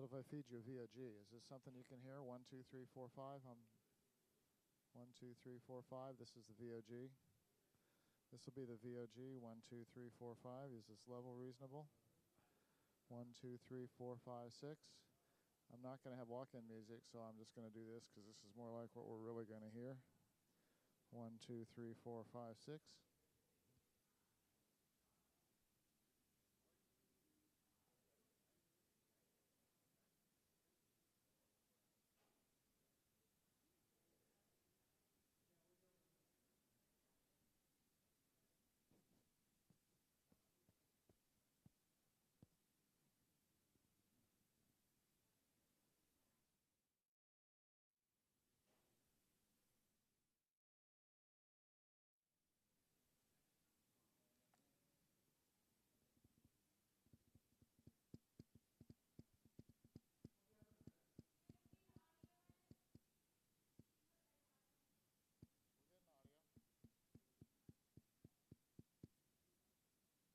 What if I feed you a VOG? Is this something you can hear? 1, 2, 3, 4, 5. 1, 2, 3, 4, 5. This is the VOG. This will be the VOG. 1, 2, 3, 4, 5. Is this level reasonable? 1, 2, 3, 4, 5, 6. I'm not going to have walk-in music, so I'm just going to do this because this is more like what we're really going to hear. 1, 2, 3, 4, 5, 6.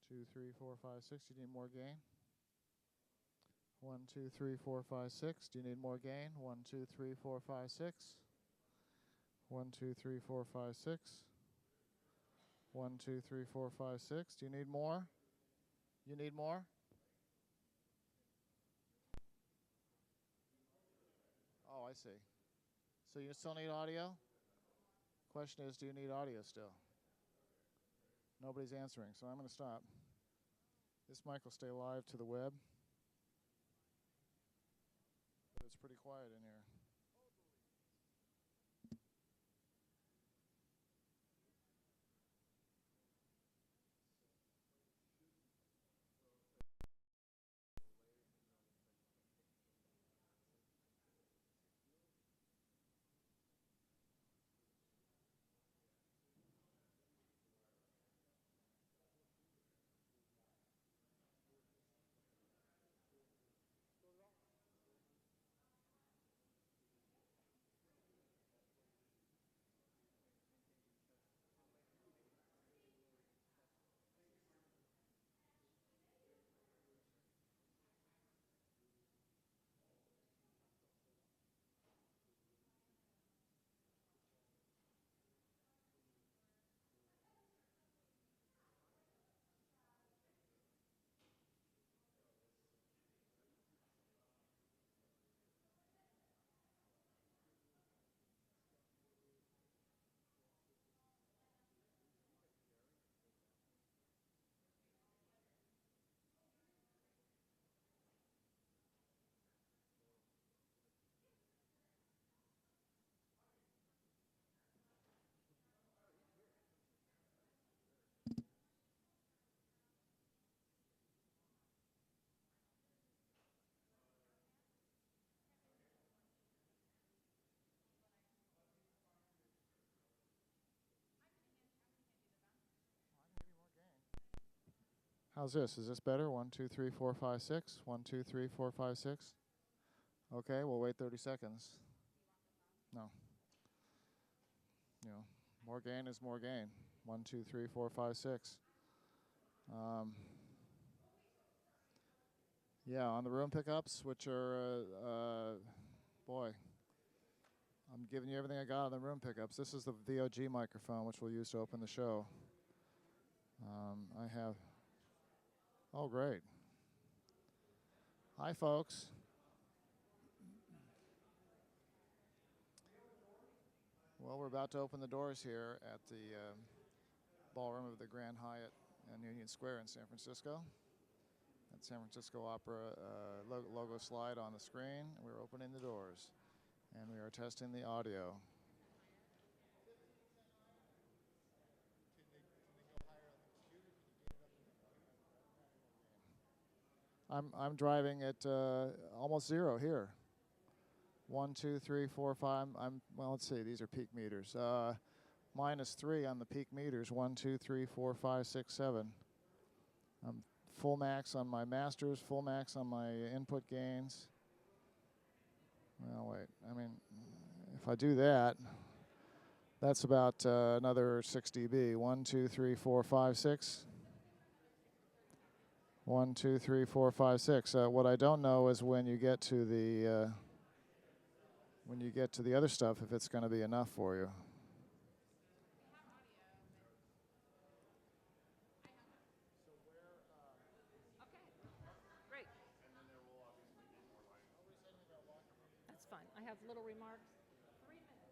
Two, 3, 4, 5, 6. Do you need more gain? 1, 2, 3, 4, 5, 6. Do you need more gain? 1, 2, 3, 4, 5, 6. 1, 2, 3, 4, 5, 6. 1, 2, 3, 4, 5, 6. Do you need more? You need more? Oh, I see. So you still need audio? Question is, do you need audio still? Nobody's answering, so I'm going to stop. This mic will stay live to the web. But it's pretty quiet in here. How's this? Is this better? 1, 2, 3, 4, 5, 6. 1, 2, 3, 4, 5, 6. Okay, we'll wait 30 seconds. No. You know, more gain is more gain. 1, 2, 3, 4, 5, 6. Yeah, on the room pickups, which are, boy, I'm giving you everything I got on the room pickups. This is the VOG microphone, which we'll use to open the show. I have, oh, great. Hi, folks. Well, we're about to open the doors here at the ballroom of the Grand Hyatt in Union Square in San Francisco. That San Francisco Opera logo slide on the screen. We're opening the doors, and we are testing the audio. I'm driving at almost 0 here. 1, 2, 3, 4, 5. Well, let's see. These are peak meters. -3 on the peak meters. 1, 2, 3, 4, 5, 6, 7. I'm full max on my masters. Full max on my input gains. Well, wait. I mean, if I do that, that's about another 6 dB. 1, 2, 3, 4, 5, 6. 1, 2, 3, 4, 5, 6. What I don't know is when you get to the other stuff, if it's going to be enough for you. Great. That's fine. I have little remarks. 3 minutes.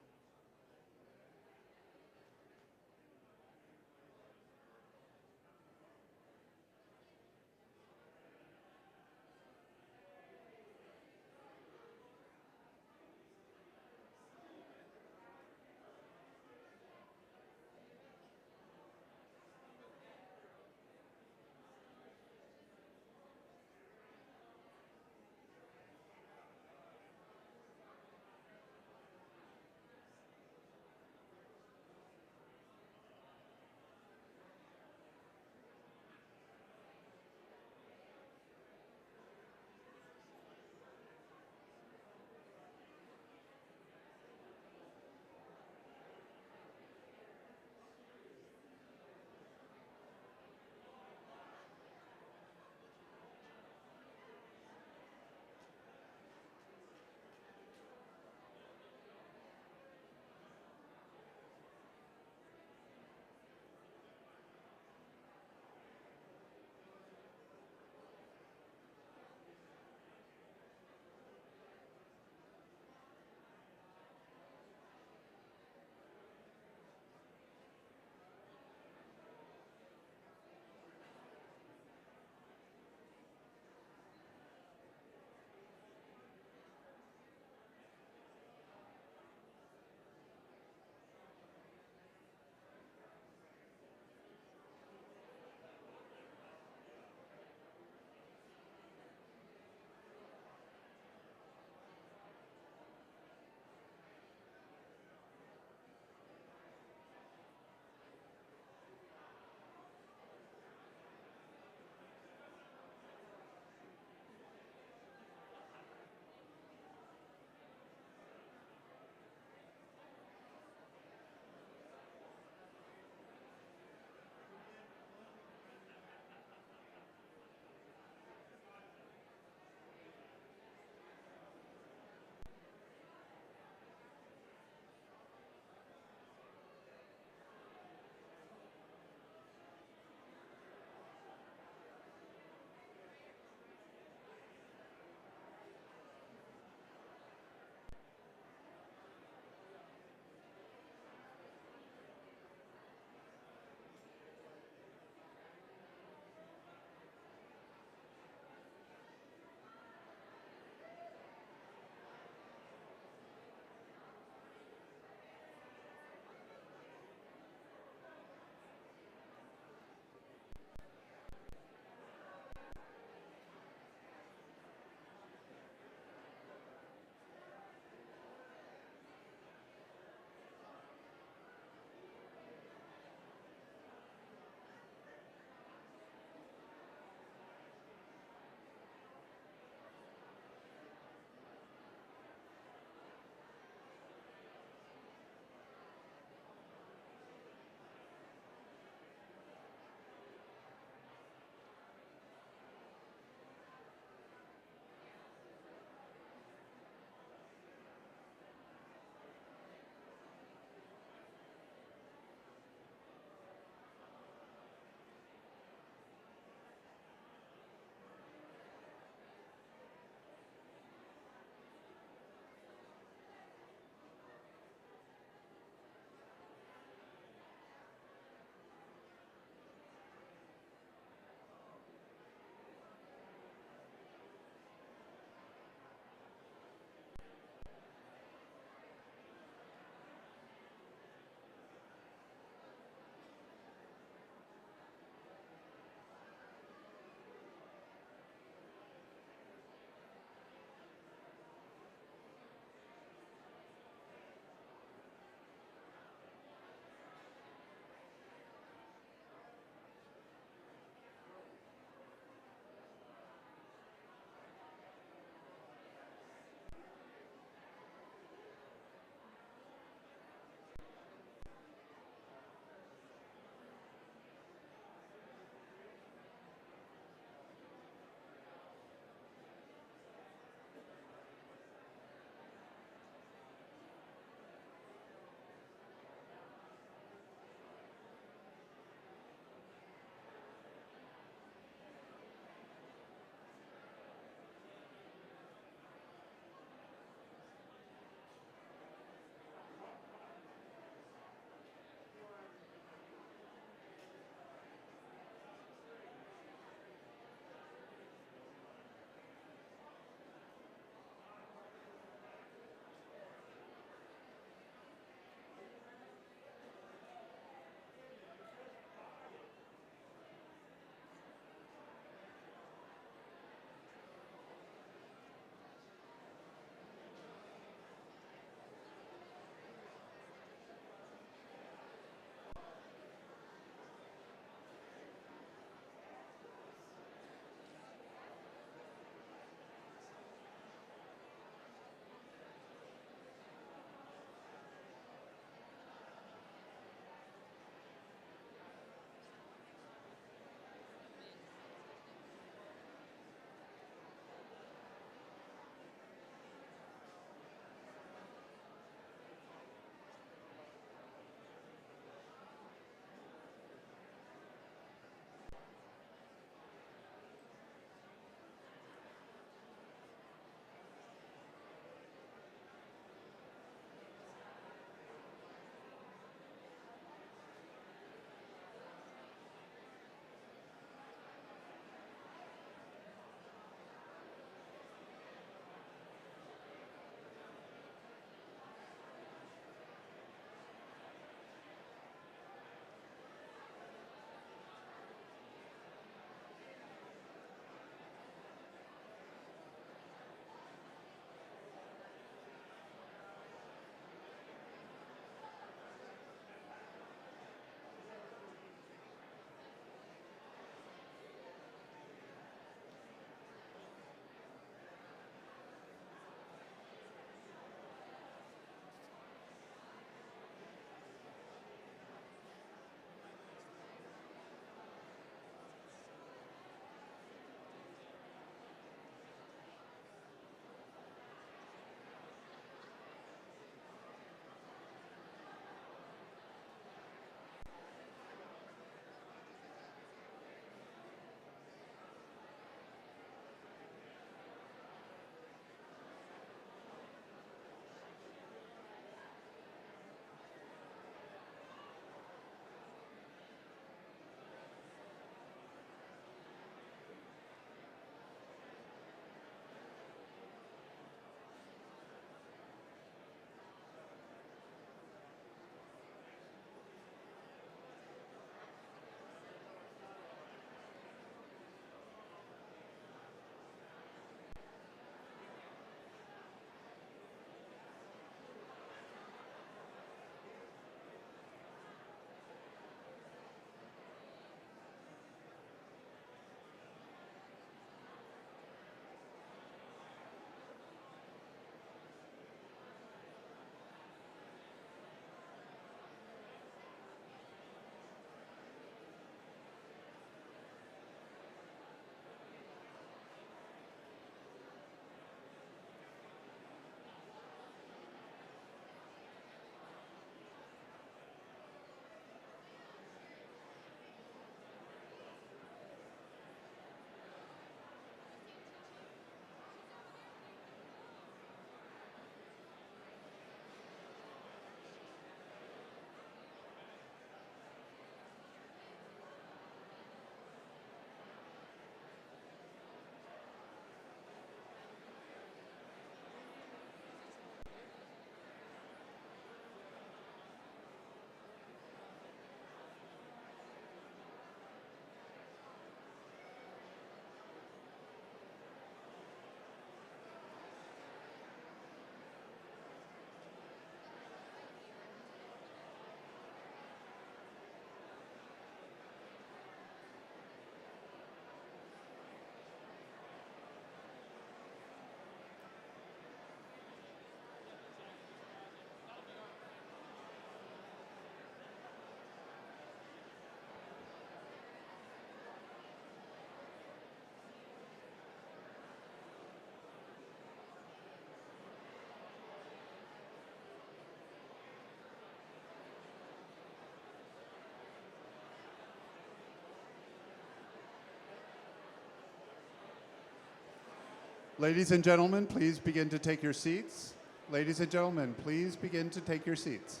Ladies and gentlemen, please begin to take your seats. Ladies and gentlemen, please begin to take your seats.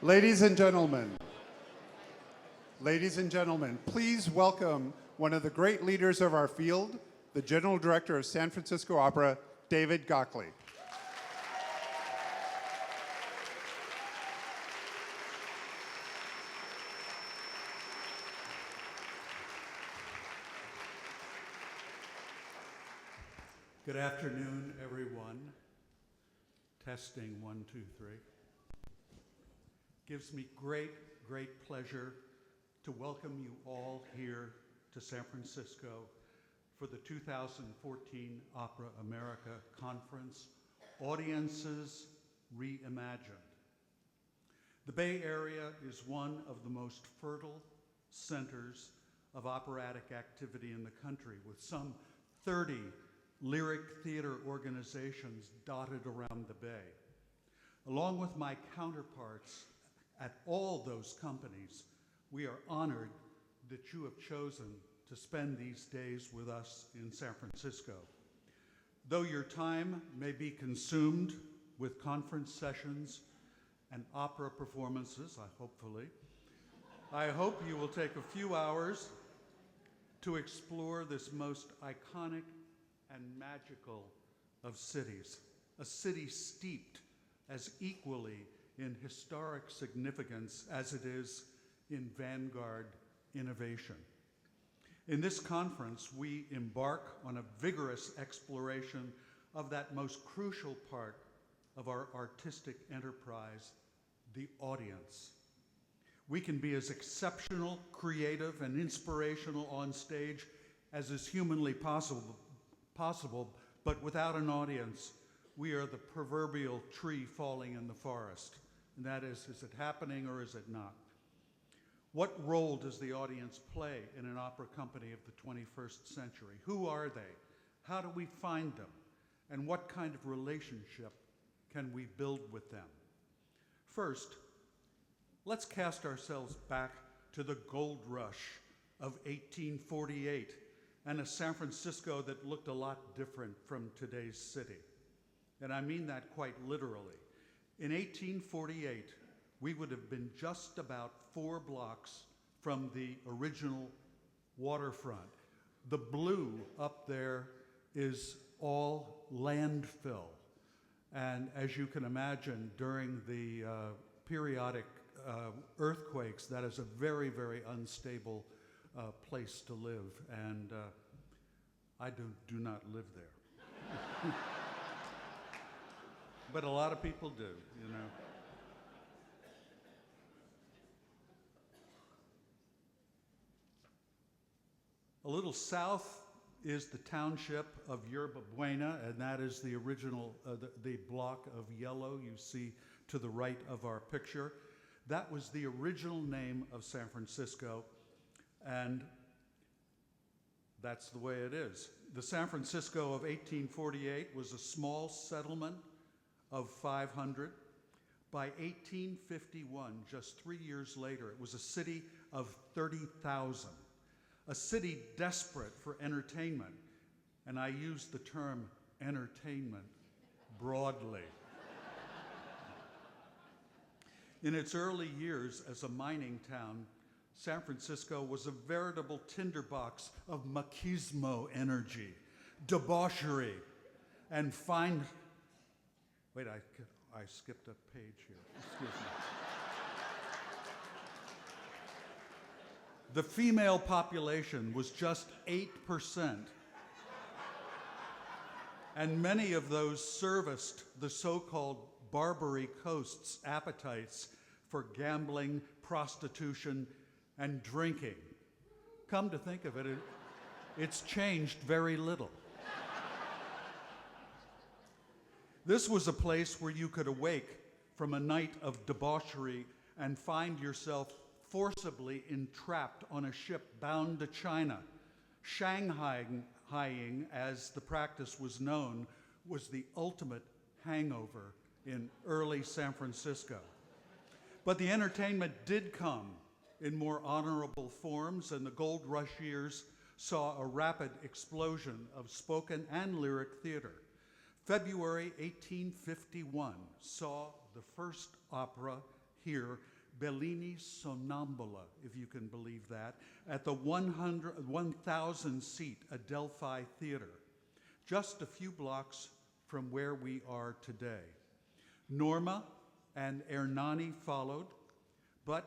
Ladies and gentlemen, please welcome one of the great leaders of our field, the General Director of San Francisco Opera, David Gockley. Good afternoon, everyone. Testing 1, 2, 3. Gives me great pleasure to welcome you all here to San Francisco for the 2014 Opera America Conference, Audiences Reimagined. The Bay Area is one of the most fertile centers of operatic activity in the country, with some 30 lyric theater organizations dotted around the Bay. Along with my counterparts at all those companies, we are honored that you have chosen to spend these days with us in San Francisco. Though your time may be consumed with conference sessions and opera performances, I hope you will take a few hours to explore this most iconic and magical of cities, a city steeped as equally in historic significance as it is in vanguard innovation. In this conference, we embark on a vigorous exploration of that most crucial part of our artistic enterprise, the audience. We can be as exceptional, creative, and inspirational on stage as is humanly possible, but without an audience, we are the proverbial tree falling in the forest. And that is it happening or is it not? What role does the audience play in an opera company of the 21st century? Who are they? How do we find them? And what kind of relationship can we build with them? First, let's cast ourselves back to the gold rush of 1848 and a San Francisco that looked a lot different from today's city. and I mean that quite literally. In 1848, we would have been just about 4 blocks from the original waterfront. The blue up there is all landfill. And as you can imagine, during the periodic earthquakes, that is a very, very unstable place to live. And I do not live there. But a lot of people do, you know. A little south is the township of Yerba Buena, and that is the original, the block of yellow you see to the right of our picture. That was the original name of San Francisco, and that's the way it is. The San Francisco of 1848 was a small settlement of 500. By 1851, just 3 years later, it was a city of 30,000. A city desperate for entertainment, and I use the term entertainment broadly. In its early years as a mining town, San Francisco was a veritable tinderbox of machismo energy, debauchery, and fine... Wait, I skipped a page here. Excuse me. The female population was just 8%, and many of those serviced the so-called Barbary Coast's appetites for gambling, prostitution, and drinking. Come to think of it, it's changed very little. This was a place where you could awake from a night of debauchery and find yourself forcibly entrapped on a ship bound to China. Shanghaiing, as the practice was known, was the ultimate hangover in early San Francisco. But the entertainment did come in more honorable forms, and the Gold Rush years saw a rapid explosion of spoken and lyric theater. February 1851 saw the first opera here, Bellini's Sonnambula, if you can believe that, at the 1,000-seat Adelphi Theater, just a few blocks from where we are today. Norma and Ernani followed, but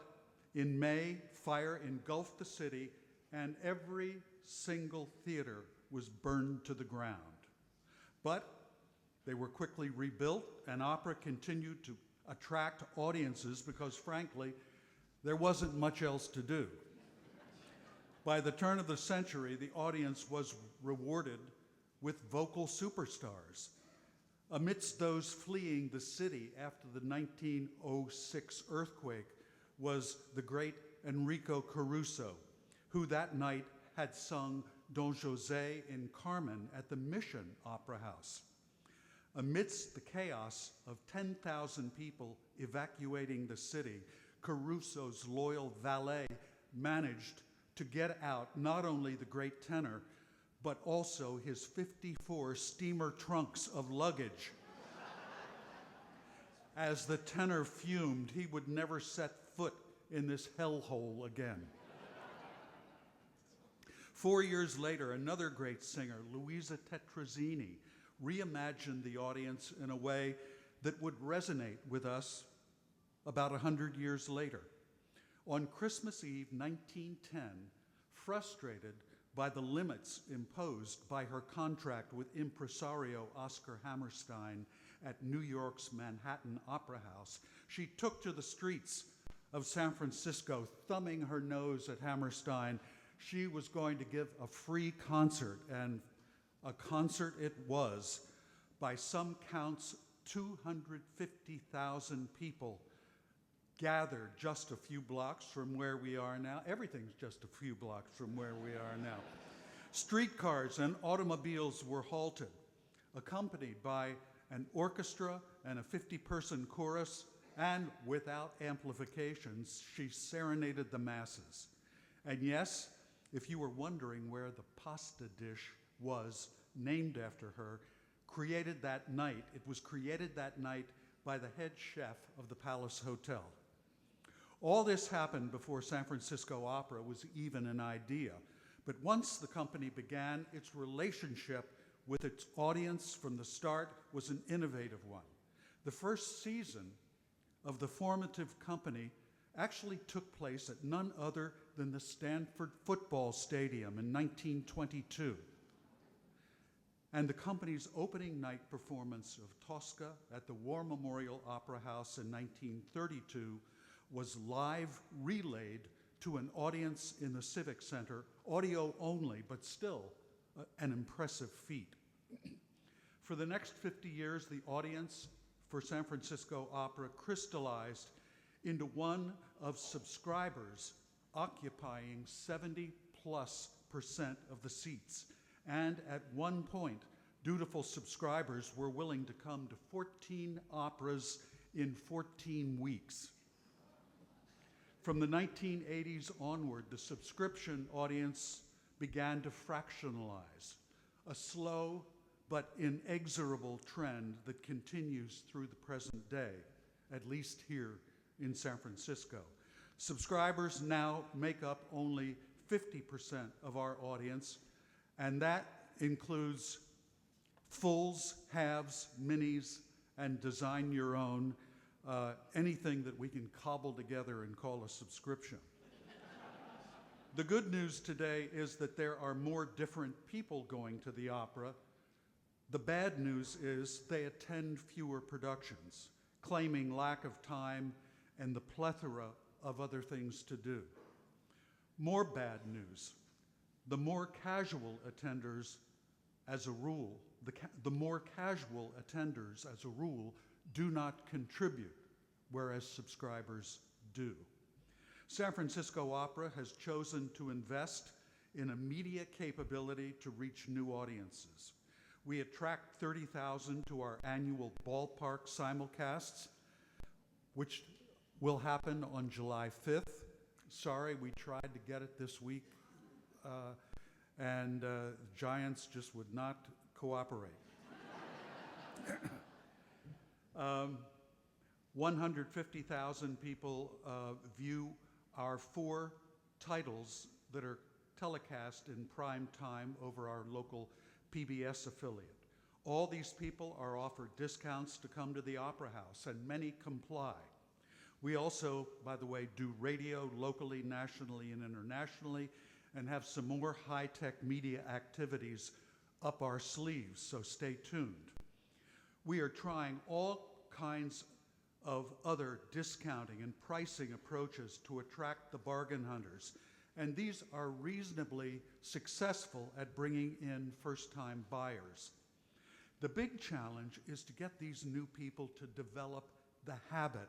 in May, fire engulfed the city, and every single theater was burned to the ground. But they were quickly rebuilt, and opera continued to attract audiences because, frankly, there wasn't much else to do. By the turn of the century, the audience was rewarded with vocal superstars. Amidst those fleeing the city after the 1906 earthquake was the great Enrico Caruso, who that night had sung Don José in Carmen at the Mission Opera House. Amidst the chaos of 10,000 people evacuating the city, Caruso's loyal valet managed to get out not only the great tenor, but also his 54 steamer trunks of luggage. As the tenor fumed, he would never set foot in this hellhole again. 4 years later, another great singer, Luisa Tetrazzini, reimagined the audience in a way that would resonate with us about 100 years later. On Christmas Eve 1910, frustrated by the limits imposed by her contract with impresario Oscar Hammerstein at New York's Manhattan Opera House, she took to the streets of San Francisco, thumbing her nose at Hammerstein. She was going to give a free concert, and a concert it was. By some counts, 250,000 people gathered just a few blocks from where we are now. Everything's just a few blocks from where we are now. Streetcars and automobiles were halted, accompanied by an orchestra and a 50-person chorus, and without amplifications, she serenaded the masses. And yes, if you were wondering where the pasta dish was named after her, created that night. It was created that night by the head chef of the Palace Hotel. All this happened before San Francisco Opera was even an idea. But once the company began, its relationship with its audience from the start was an innovative one. The first season of the formative company actually took place at none other than the Stanford Football Stadium in 1922. And the company's opening night performance of Tosca at the War Memorial Opera House in 1932 was live relayed to an audience in the Civic Center, audio only, but still an impressive feat. For the next 50 years, the audience for San Francisco Opera crystallized into one of subscribers occupying 70+% of the seats. And at one point, dutiful subscribers were willing to come to 14 operas in 14 weeks. From the 1980s onward, the subscription audience began to fractionalize, a slow but inexorable trend that continues through the present day, at least here in San Francisco. Subscribers now make up only 50% of our audience, and that includes fulls, halves, minis, and design your own, anything that we can cobble together and call a subscription. The good news today is that there are more different people going to the opera. The bad news is they attend fewer productions, claiming lack of time and the plethora of other things to do. More bad news, the more casual attenders as a rule, the more casual attenders as a rule do not contribute, whereas subscribers do. San Francisco Opera has chosen to invest in a media capability to reach new audiences. We attract 30,000 to our annual ballpark simulcasts, which will happen on July 5th. Sorry, we tried to get it this week, and Giants just would not cooperate. 150,000 people view our 4 titles that are telecast in prime time over our local PBS affiliate. All these people are offered discounts to come to the Opera House, and many comply. We also, by the way, do radio locally, nationally, and internationally, and have some more high-tech media activities up our sleeves, so stay tuned. We are trying all kinds of other discounting and pricing approaches to attract the bargain hunters, and these are reasonably successful at bringing in first-time buyers. The big challenge is to get these new people to develop the habit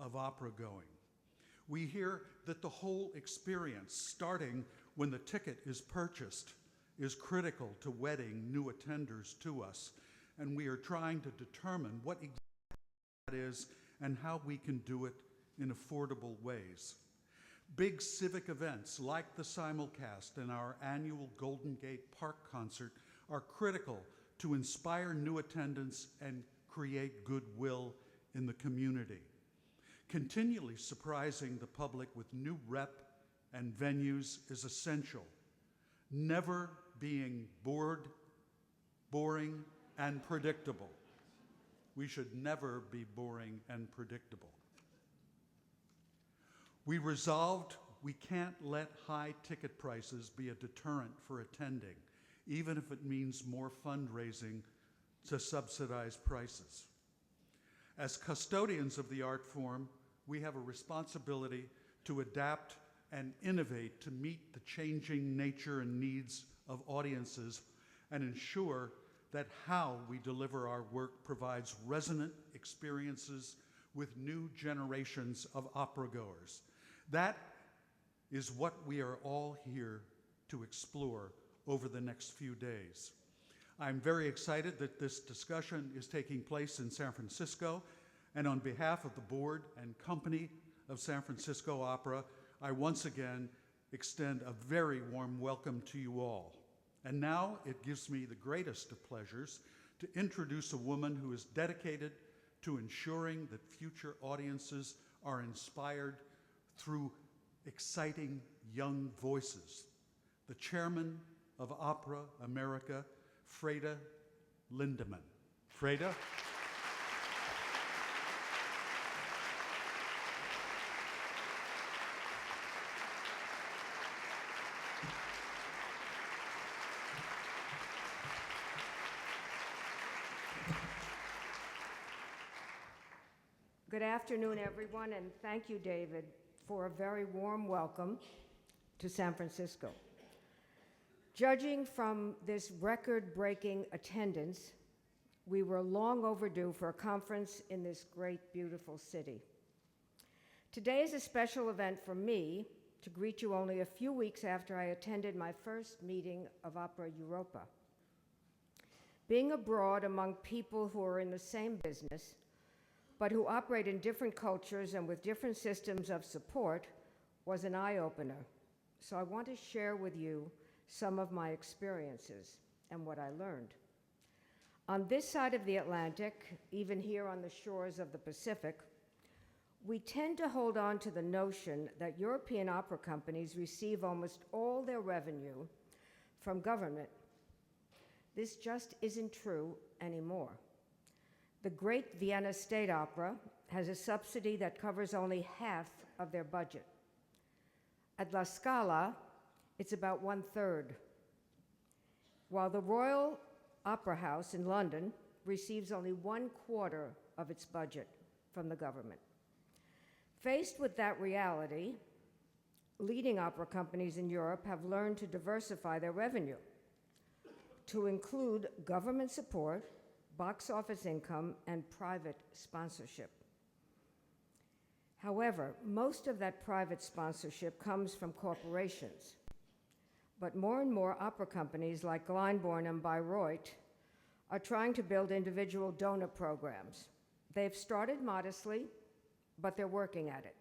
of opera going. We hear that the whole experience, starting when the ticket is purchased, is critical to wedding new attenders to us, and we are trying to determine what exactly that is and how we can do it in affordable ways. Big civic events like the simulcast and our annual Golden Gate Park concert are critical to inspire new attendance and create goodwill in the community. Continually surprising the public with new rep and venues is essential. Never being bored, boring, and predictable. We should never be boring and predictable. We resolved we can't let high ticket prices be a deterrent for attending, even if it means more fundraising to subsidize prices. As custodians of the art form, we have a responsibility to adapt and innovate to meet the changing nature and needs of audiences and ensure that how we deliver our work provides resonant experiences with new generations of opera goers. That is what we are all here to explore over the next few days. I'm very excited that this discussion is taking place in San Francisco, and on behalf of the board and company of San Francisco Opera, I once again extend a very warm welcome to you all. And now it gives me the greatest of pleasures to introduce a woman who is dedicated to ensuring that future audiences are inspired through exciting young voices. The chairman of Opera America, FREDERICA Lindemann. FREDERICA. Good afternoon, everyone, and thank you, David, for a very warm welcome to San Francisco. Judging from this record-breaking attendance, we were long overdue for a conference in this great, beautiful city. Today is a special event for me to greet you only a few weeks after I attended my first meeting of Opera Europa. Being abroad among people who are in the same business, but who operate in different cultures and with different systems of support, was an eye-opener. So I want to share with you some of my experiences and what I learned. On this side of the Atlantic, even here on the shores of the Pacific, we tend to hold on to the notion that European opera companies receive almost all their revenue from government. This just isn't true anymore. The Great Vienna State Opera has a subsidy that covers only half of their budget. At La Scala, it's about 1/3, while the Royal Opera House in London receives only 1/4 of its budget from the government. Faced with that reality, leading opera companies in Europe have learned to diversify their revenue to include government support, box office income, and private sponsorship. However, most of that private sponsorship comes from corporations. But more and more opera companies like Glyndebourne and Bayreuth are trying to build individual donor programs. They've started modestly, but they're working at it.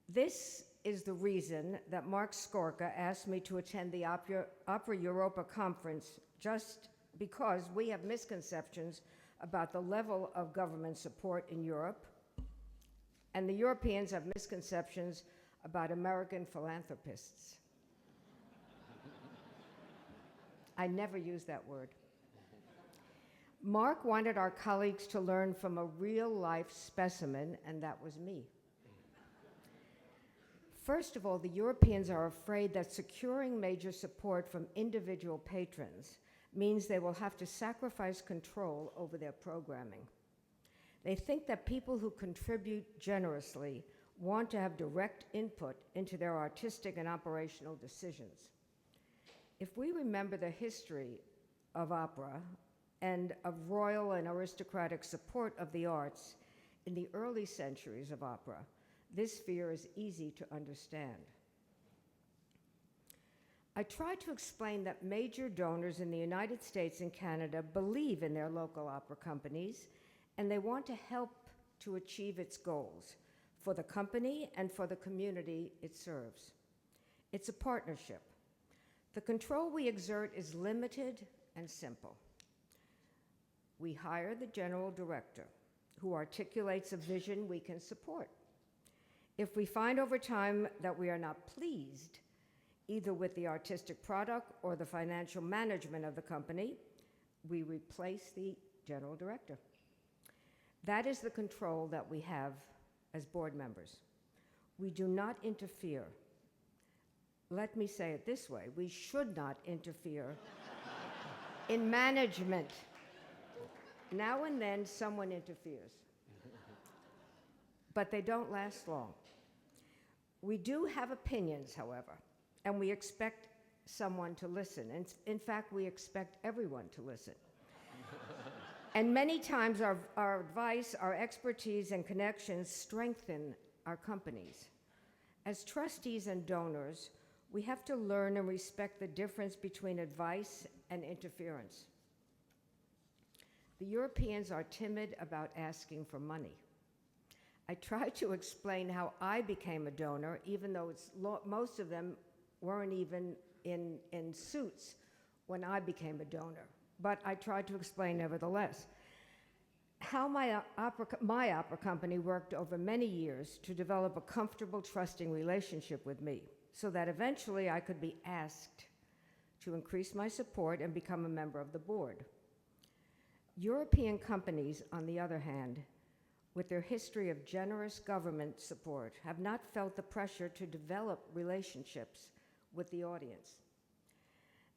This is the reason that Mark Scorca asked me to attend the Opera Europa conference, just because we have misconceptions about the level of government support in Europe, and the Europeans have misconceptions about American philanthropists. I never use that word. Mark wanted our colleagues to learn from a real-life specimen, and that was me. First of all, the Europeans are afraid that securing major support from individual patrons means they will have to sacrifice control over their programming. They think that people who contribute generously want to have direct input into their artistic and operational decisions. If we remember the history of opera and of royal and aristocratic support of the arts in the early centuries of opera, this fear is easy to understand. I tried to explain that major donors in the United States and Canada believe in their local opera companies, and they want to help to achieve its goals for the company and for the community it serves. It's a partnership. The control we exert is limited and simple. We hire the general director, who articulates a vision we can support. If we find over time that we are not pleased, either with the artistic product or the financial management of the company, we replace the general director. That is the control that we have as board members. We do not interfere. Let me say it this way: we should not interfere in management. Now and then, someone interferes, but they don't last long. We do have opinions, however, and we expect someone to listen. And in fact, we expect everyone to listen. And many times our advice, our expertise, and connections strengthen our companies. As trustees and donors, we have to learn and respect the difference between advice and interference. The Europeans are timid about asking for money. I tried to explain how I became a donor, even though most of them weren't even in suits when I became a donor. but I tried to explain nevertheless. How my opera company worked over many years to develop a comfortable, trusting relationship with me so that eventually I could be asked to increase my support and become a member of the board. European companies, on the other hand, with their history of generous government support, have not felt the pressure to develop relationships with the audience.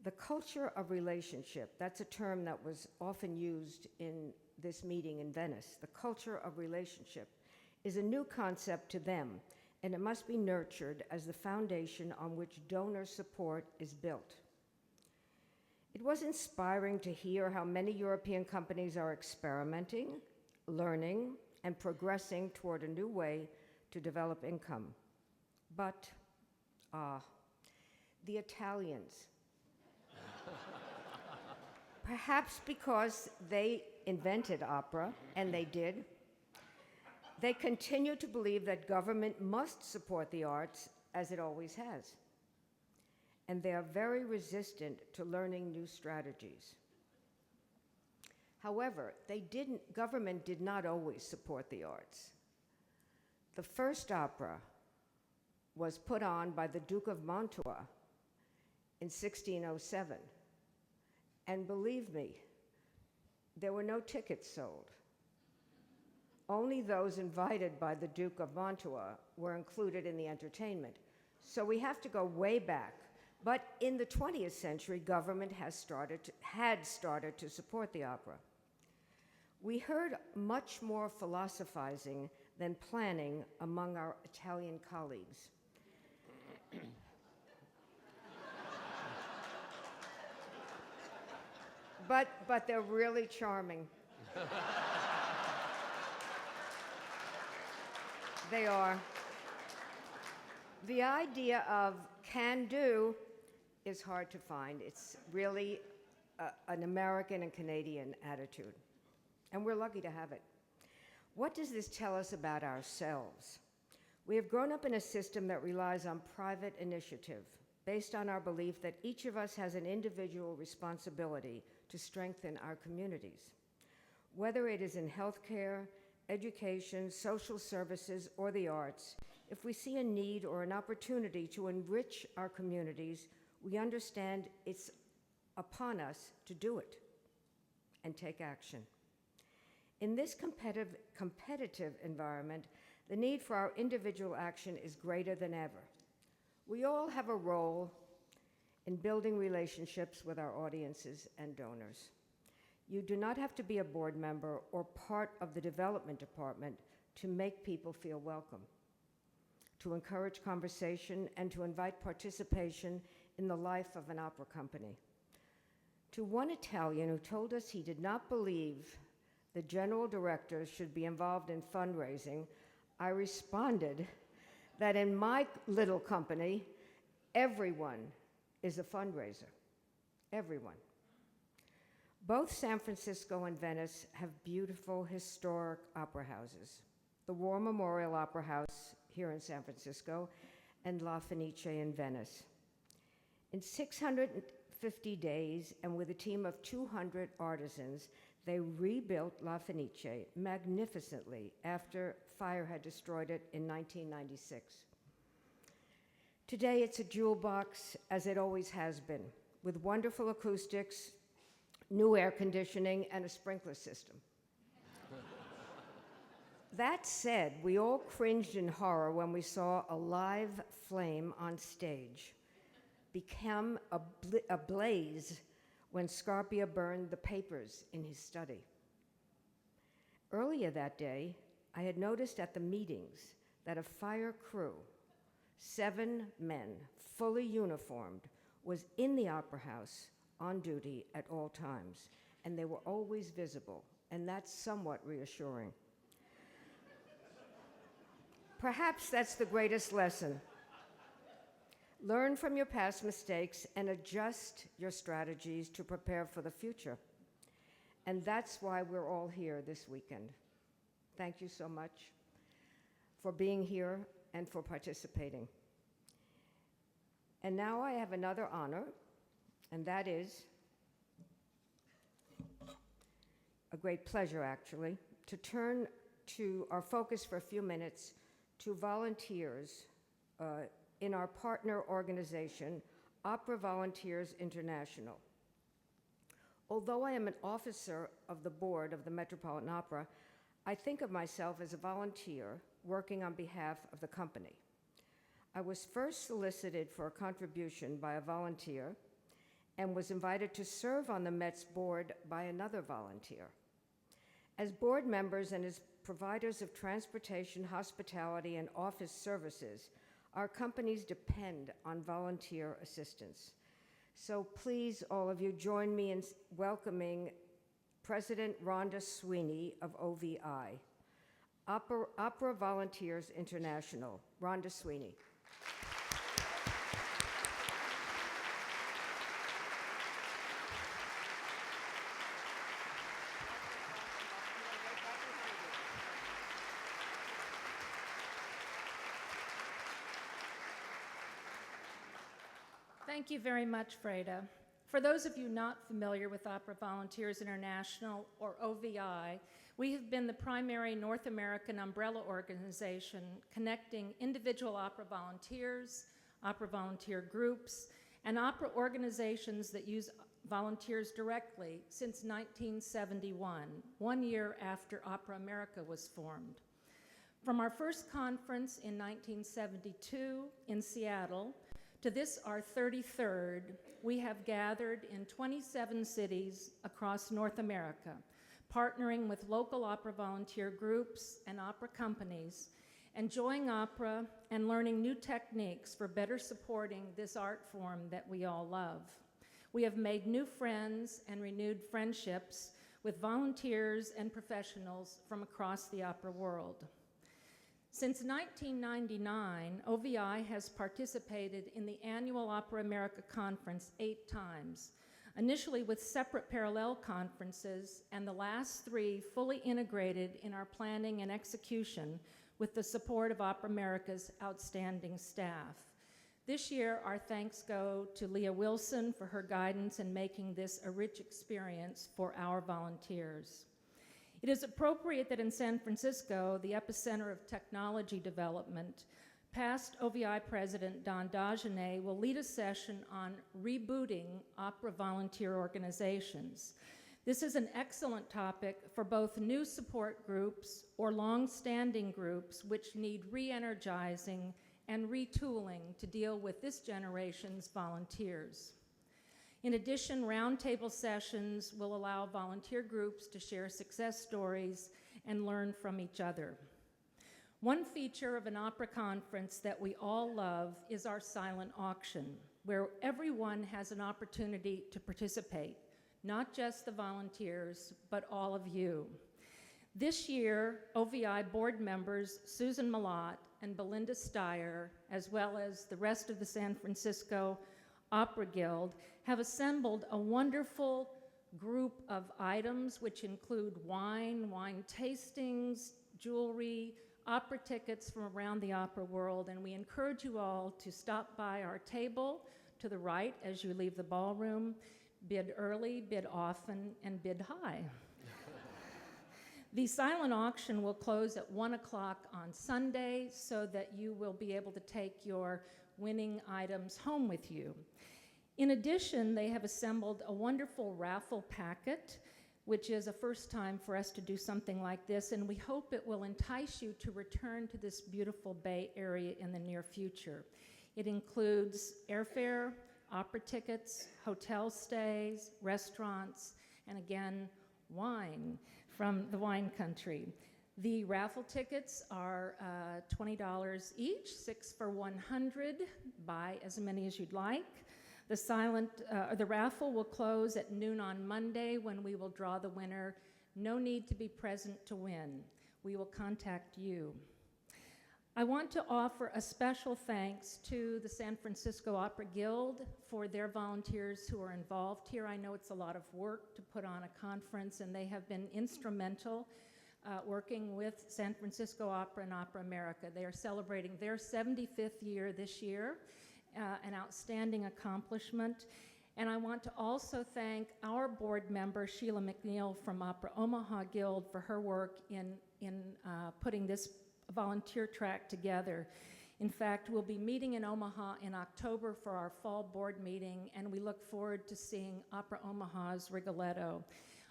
The culture of relationship, that's a term that was often used in this meeting in Venice. The culture of relationship is a new concept to them, and it must be nurtured as the foundation on which donor support is built. It was inspiring to hear how many European companies are experimenting, learning, and progressing toward a new way to develop income. But, the Italians. Perhaps because they invented opera, and they did, they continue to believe that government must support the arts as it always has. And they are very resistant to learning new strategies. However, government did not always support the arts. The first opera was put on by the Duke of Mantua in 1607. And believe me, there were no tickets sold. Only those invited by the Duke of Mantua were included in the entertainment. So we have to go way back. But in the 20th century, government had started to support the opera. We heard much more philosophizing than planning among our Italian colleagues. But they're really charming. They are. The idea of can do is hard to find. It's really an American and Canadian attitude. And we're lucky to have it. What does this tell us about ourselves? We have grown up in a system that relies on private initiative, based on our belief that each of us has an individual responsibility to strengthen our communities. Whether it is in healthcare, education, social services, or the arts, if we see a need or an opportunity to enrich our communities, we understand it's upon us to do it and take action. In this competitive environment, the need for our individual action is greater than ever. We all have a role in building relationships with our audiences and donors. You do not have to be a board member or part of the development department to make people feel welcome, to encourage conversation, and to invite participation in the life of an opera company. To one Italian who told us he did not believe the general directors should be involved in fundraising, I responded that in my little company, everyone is a fundraiser. Everyone. Both San Francisco and Venice have beautiful historic opera houses. The War Memorial Opera House here in San Francisco and La Fenice in Venice. In 650 days and with a team of 200 artisans, they rebuilt La Fenice magnificently after fire had destroyed it in 1996. Today it's a jewel box, as it always has been, with wonderful acoustics, new air conditioning, and a sprinkler system. That said, we all cringed in horror when we saw a live flame on stage become a blaze when Scorca burned the papers in his study. Earlier that day, I had noticed at the meetings that a fire crew, 7 men, fully uniformed, was in the Opera House on duty at all times, and they were always visible, and that's somewhat reassuring. Perhaps that's the greatest lesson. Learn from your past mistakes and adjust your strategies to prepare for the future. And that's why we're all here this weekend. Thank you so much for being here and for participating. And now I have another honor, and that is great pleasure actually, to turn to our focus for a few minutes to volunteers in our partner organization, Opera Volunteers International. Although I am an officer of the board of the Metropolitan Opera, I think of myself as a volunteer working on behalf of the company. I was first solicited for a contribution by a volunteer and was invited to serve on the Met's board by another volunteer. As board members and as providers of transportation, hospitality, and office services, our companies depend on volunteer assistance. So please, all of you, join me in welcoming President Rhonda Sweeney of OVI, Opera Volunteers International. Rhonda Sweeney. Thank you very much, Frayda. For those of you not familiar with Opera Volunteers International, or OVI, we have been the primary North American umbrella organization connecting individual opera volunteers, opera volunteer groups, and opera organizations that use volunteers directly since 1971, 1 year after Opera America was formed. From our first conference in 1972 in Seattle, to this, our 33rd, we have gathered in 27 cities across North America, partnering with local opera volunteer groups and opera companies, enjoying opera and learning new techniques for better supporting this art form that we all love. We have made new friends and renewed friendships with volunteers and professionals from across the opera world. Since 1999, OVI has participated in the annual Opera America Conference 8 times, initially with separate parallel conferences, and the last 3 fully integrated in our planning and execution with the support of Opera America's outstanding staff. This year, our thanks go to Leah Wilson for her guidance in making this a rich experience for our volunteers. It is appropriate that in San Francisco, the epicenter of technology development, past OVI President Don Dagenet will lead a session on rebooting opera volunteer organizations. This is an excellent topic for both new support groups or long-standing groups which need re-energizing and retooling to deal with this generation's volunteers. In addition, roundtable sessions will allow volunteer groups to share success stories and learn from each other. One feature of an opera conference that we all love is our silent auction, where everyone has an opportunity to participate, not just the volunteers, but all of you. This year, OVI board members Susan Malott and Belinda Steyer, as well as the rest of the San Francisco Opera Guild, have assembled a wonderful group of items which include wine tastings, jewelry, opera tickets from around the opera world, and we encourage you all to stop by our table to the right as you leave the ballroom. Bid early, bid often, and bid high. The silent auction will close at 1 o'clock on Sunday so that you will be able to take your winning items home with you. In addition, they have assembled a wonderful raffle packet, which is a first time for us to do something like this, and we hope it will entice you to return to this beautiful Bay Area in the near future. It includes airfare, opera tickets, hotel stays, restaurants, and again, wine from the wine country. The raffle tickets are $20 each, 6 for $100. Buy as many as you'd like. The raffle will close at noon on Monday when we will draw the winner. No need to be present to win. We will contact you. I want to offer a special thanks to the San Francisco Opera Guild for their volunteers who are involved here. I know it's a lot of work to put on a conference, and they have been instrumental working with San Francisco Opera and Opera America. They are celebrating their 75th year this year, an outstanding accomplishment. And I want to also thank our board member, Sheila McNeil from Opera Omaha Guild, for her work in putting this volunteer track together. In fact, we'll be meeting in Omaha in October for our fall board meeting, and we look forward to seeing Opera Omaha's Rigoletto.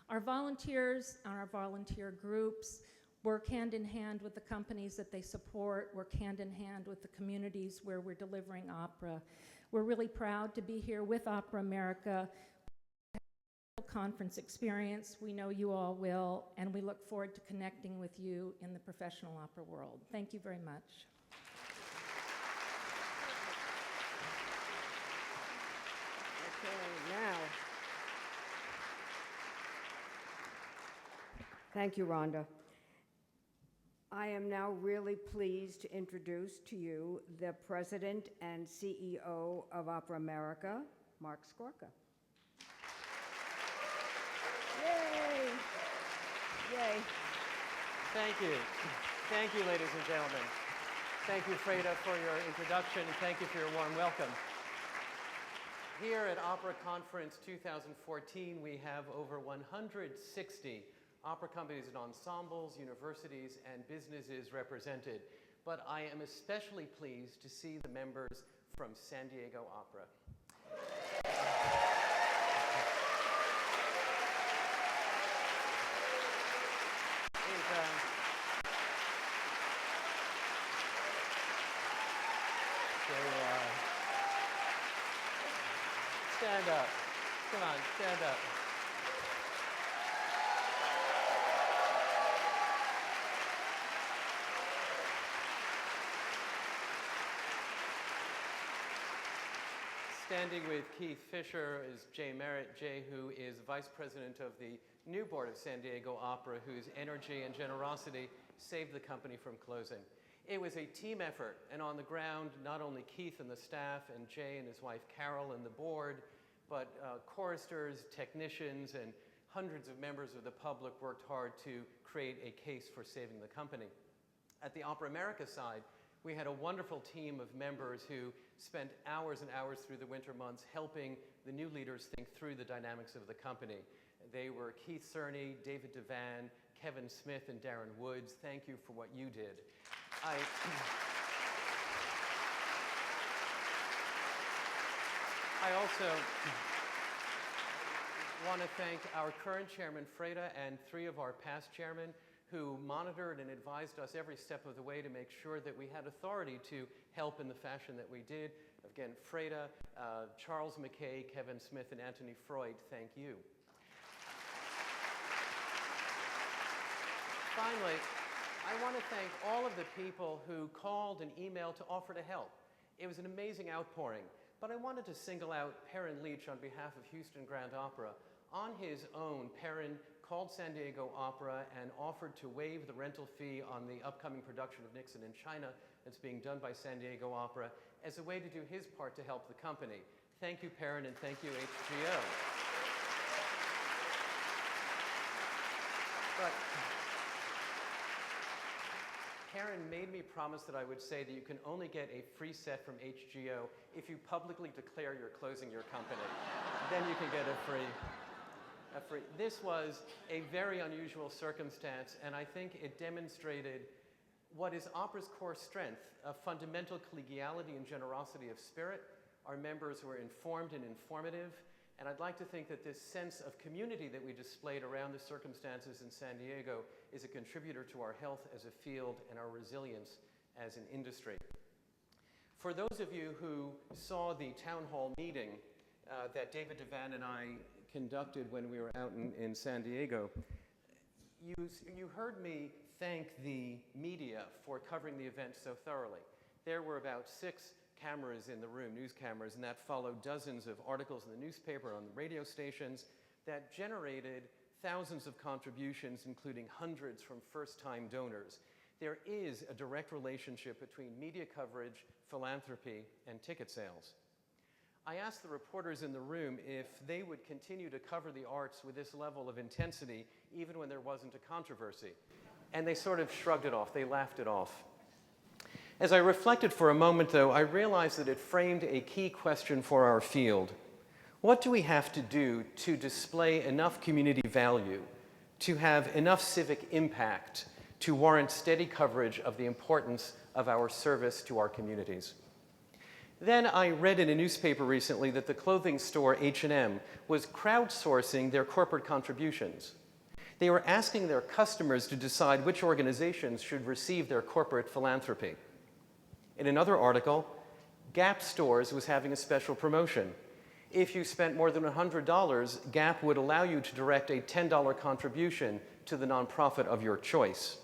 Our volunteers and our volunteer groups work hand in hand with the companies that they support, work hand in hand with the communities where we're delivering opera. We're really proud to be here with Opera America. Conference experience. We know you all will, and we look forward to connecting with you in the professional opera world. Thank you very much. Okay, now. Thank you, Rhonda. I am now really pleased to introduce to you the President and CEO of Opera America, Mark Scorca. Yay! Yay. Thank you. Thank you, ladies and gentlemen. Thank you, Frayda, for your introduction, and thank you for your warm welcome. Here at Opera Conference 2014, we have over 160 opera companies and ensembles, universities, and businesses represented. But I am especially pleased to see the members from San Diego Opera. Stand up. Come on, stand up. Standing with Keith Fisher is Jay Merritt. Jay, who is Vice President of the new board of San Diego Opera, whose energy and generosity saved the company from closing. It was a team effort, and on the ground, not only Keith and the staff and Jay and his wife Carol and the board, but choristers, technicians, and hundreds of members of the public worked hard to create a case for saving the company. At the Opera America side, we had a wonderful team of members who spent hours and hours through the winter months helping the new leaders think through the dynamics of the company. They were Keith Cerny, David Devan, Kevin Smith, and Darren Woods. Thank you for what you did. I also want to thank our current chairman, Frayda, and 3 of our past chairmen who monitored and advised us every step of the way to make sure that we had authority to help in the fashion that we did. Again, Frayda, Charles McKay, Kevin Smith, and Anthony Freud, thank you. Finally, I want to thank all of the people who called and emailed to offer to help. It was an amazing outpouring, but I wanted to single out Perrin Leach on behalf of Houston Grand Opera. On his own, Perrin called San Diego Opera and offered to waive the rental fee on the upcoming production of Nixon in China that's being done by San Diego Opera as a way to do his part to help the company. Thank you, Perrin, and thank you, HGO. But Perrin made me promise that I would say that you can only get a free set from HGO if you publicly declare you're closing your company. Then you can get a free. This was a very unusual circumstance, and I think it demonstrated what is opera's core strength, a fundamental collegiality and generosity of spirit. Our members were informed and informative, and I'd like to think that this sense of community that we displayed around the circumstances in San Diego is a contributor to our health as a field and our resilience as an industry. For those of you who saw the town hall meeting that David Devan and I conducted when we were out in San Diego, you heard me thank the media for covering the event so thoroughly. There were about 6 cameras in the room, news cameras, and that followed dozens of articles in the newspaper, on the radio stations, that generated thousands of contributions, including hundreds from first-time donors. There is a direct relationship between media coverage, philanthropy, and ticket sales. I asked the reporters in the room if they would continue to cover the arts with this level of intensity even when there wasn't a controversy. And they sort of shrugged it off. They laughed it off. As I reflected for a moment, though, I realized that it framed a key question for our field. What do we have to do to display enough community value, to have enough civic impact, to warrant steady coverage of the importance of our service to our communities? Then I read in a newspaper recently that the clothing store H&M was crowdsourcing their corporate contributions. They were asking their customers to decide which organizations should receive their corporate philanthropy. In another article, Gap Stores was having a special promotion. If you spent more than $100, Gap would allow you to direct a $10 contribution to the nonprofit of your choice.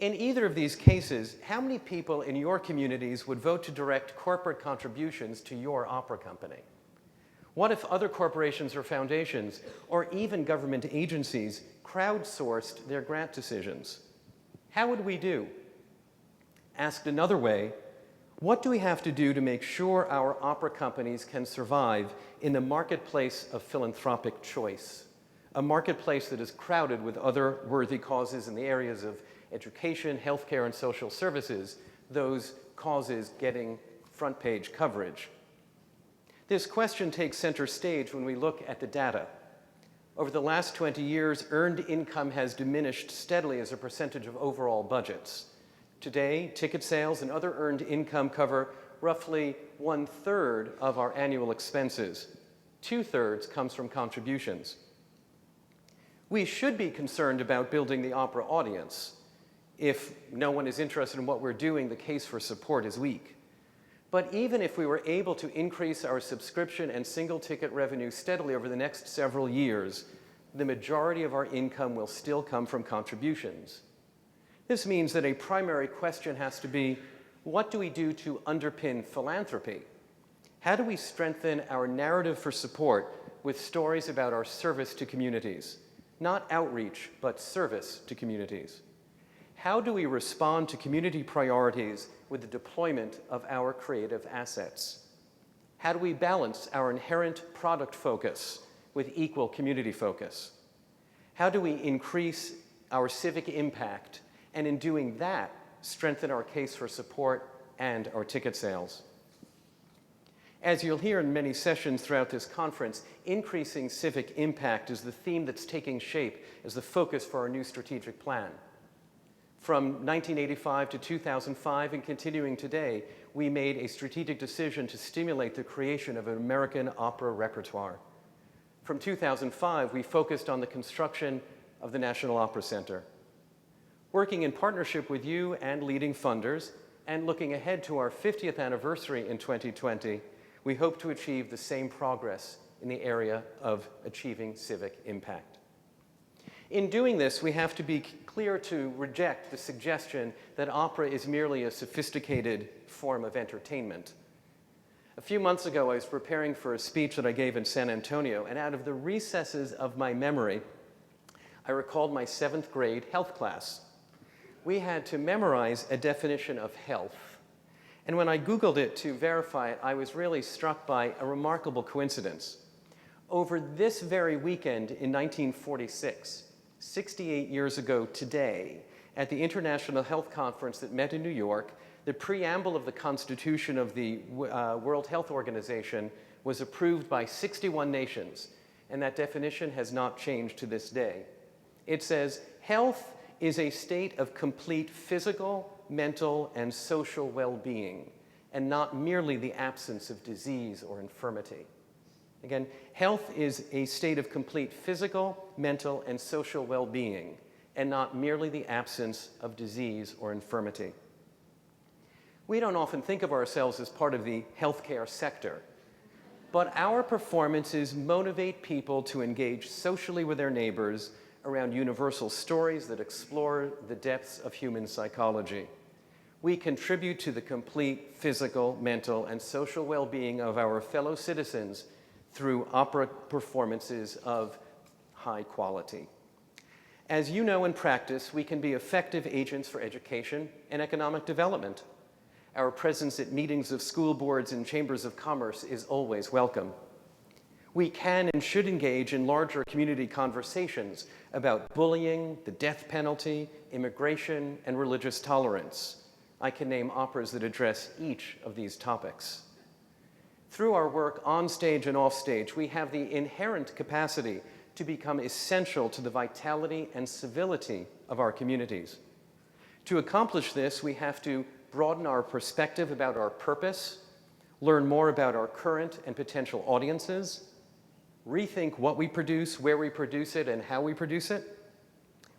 In either of these cases, how many people in your communities would vote to direct corporate contributions to your opera company? What if other corporations or foundations, or even government agencies, crowdsourced their grant decisions? How would we do? Asked another way, what do we have to do to make sure our opera companies can survive in the marketplace of philanthropic choice? A marketplace that is crowded with other worthy causes in the areas of education, healthcare, and social services, those causes getting front page coverage. This question takes center stage when we look at the data. Over the last 20 years, earned income has diminished steadily as a percentage of overall budgets. Today, ticket sales and other earned income cover roughly 1/3 of our annual expenses. 2/3 comes from contributions. We should be concerned about building the opera audience. If no one is interested in what we're doing, the case for support is weak. But even if we were able to increase our subscription and single ticket revenue steadily over the next several years, the majority of our income will still come from contributions. This means that a primary question has to be, what do we do to underpin philanthropy? How do we strengthen our narrative for support with stories about our service to communities? Not outreach, but service to communities. How do we respond to community priorities with the deployment of our creative assets? How do we balance our inherent product focus with equal community focus? How do we increase our civic impact, and in doing that, strengthen our case for support and our ticket sales? As you'll hear in many sessions throughout this conference, increasing civic impact is the theme that's taking shape as the focus for our new strategic plan. From 1985 to 2005 and continuing today, we made a strategic decision to stimulate the creation of an American opera repertoire. From 2005, we focused on the construction of the National Opera Center. Working in partnership with you and leading funders, and looking ahead to our 50th anniversary in 2020, we hope to achieve the same progress in the area of achieving civic impact. In doing this, we have to be clear to reject the suggestion that opera is merely a sophisticated form of entertainment. A few months ago, I was preparing for a speech that I gave in San Antonio, and out of the recesses of my memory, I recalled my 7th grade health class. We had to memorize a definition of health. And when I Googled it to verify it, I was really struck by a remarkable coincidence. Over this very weekend in 1946, 68 years ago today, at the International Health Conference that met in New York, the preamble of the Constitution of the World Health Organization was approved by 61 nations, and that definition has not changed to this day. It says, health is a state of complete physical, mental, and social well-being, and not merely the absence of disease or infirmity. Again, health is a state of complete physical, mental, and social well-being, and not merely the absence of disease or infirmity. We don't often think of ourselves as part of the healthcare sector, but our performances motivate people to engage socially with their neighbors around universal stories that explore the depths of human psychology. We contribute to the complete physical, mental, and social well-being of our fellow citizens through opera performances of high quality. As you know in practice, we can be effective agents for education and economic development. Our presence at meetings of school boards and chambers of commerce is always welcome. We can and should engage in larger community conversations about bullying, the death penalty, immigration, and religious tolerance. I can name operas that address each of these topics. Through our work on stage and off stage, we have the inherent capacity to become essential to the vitality and civility of our communities. To accomplish this, we have to broaden our perspective about our purpose, learn more about our current and potential audiences, rethink what we produce, where we produce it, and how we produce it.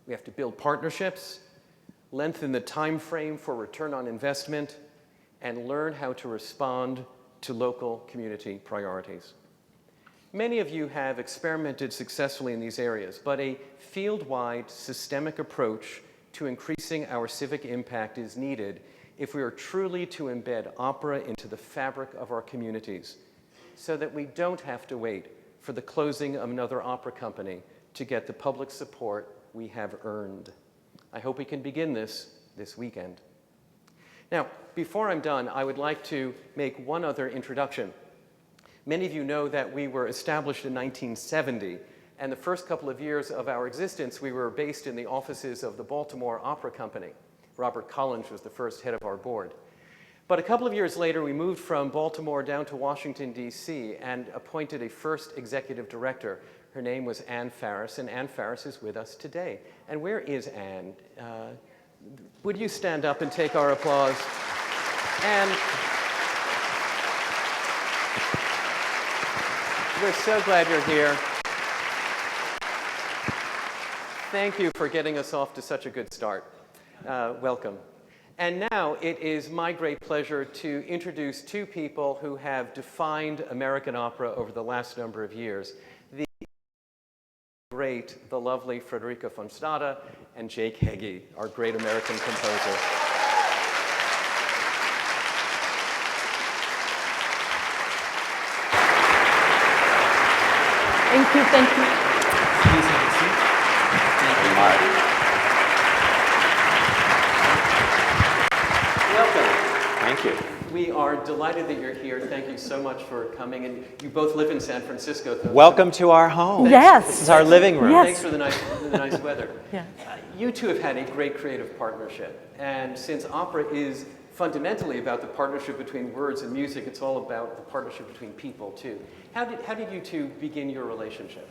We have to build partnerships, lengthen the time frame for return on investment, and learn how to respond to local community priorities. Many of you have experimented successfully in these areas, but a field-wide systemic approach to increasing our civic impact is needed if we are truly to embed opera into the fabric of our communities, so that we don't have to wait for the closing of another opera company to get the public support we have earned. I hope we can begin this weekend. Now, before I'm done, I would like to make one other introduction. Many of you know that we were established in 1970, and the first couple of years of our existence, we were based in the offices of the Baltimore Opera Company. Robert Collins was the first head of our board. But a couple of years later, we moved from Baltimore down to Washington, D.C., and appointed a first executive director. Her name was Ann Farris, and Ann Farris is with us today. And where is Ann? Would you stand up and take our applause? And we're so glad you're here. Thank you for getting us off to such a good start. Welcome. And now it is my great pleasure to introduce two people who have defined American opera over the last number of years. The great, the lovely FREDERICA VON STADE and JAKE HEGGIE, our great American composer. Thank you, thank you. Please have a seat. Thank you, Mark. Welcome. Thank you. We are delighted that you're here. Thank you so much for coming. And you both live in San Francisco. Welcome to our home. Yes. This is our living room. Yes. Thanks for the nice weather. Yeah. You two have had a great creative partnership. And since opera is fundamentally about the partnership between words and music, it's all about the partnership between people, too. How did you two begin your relationship?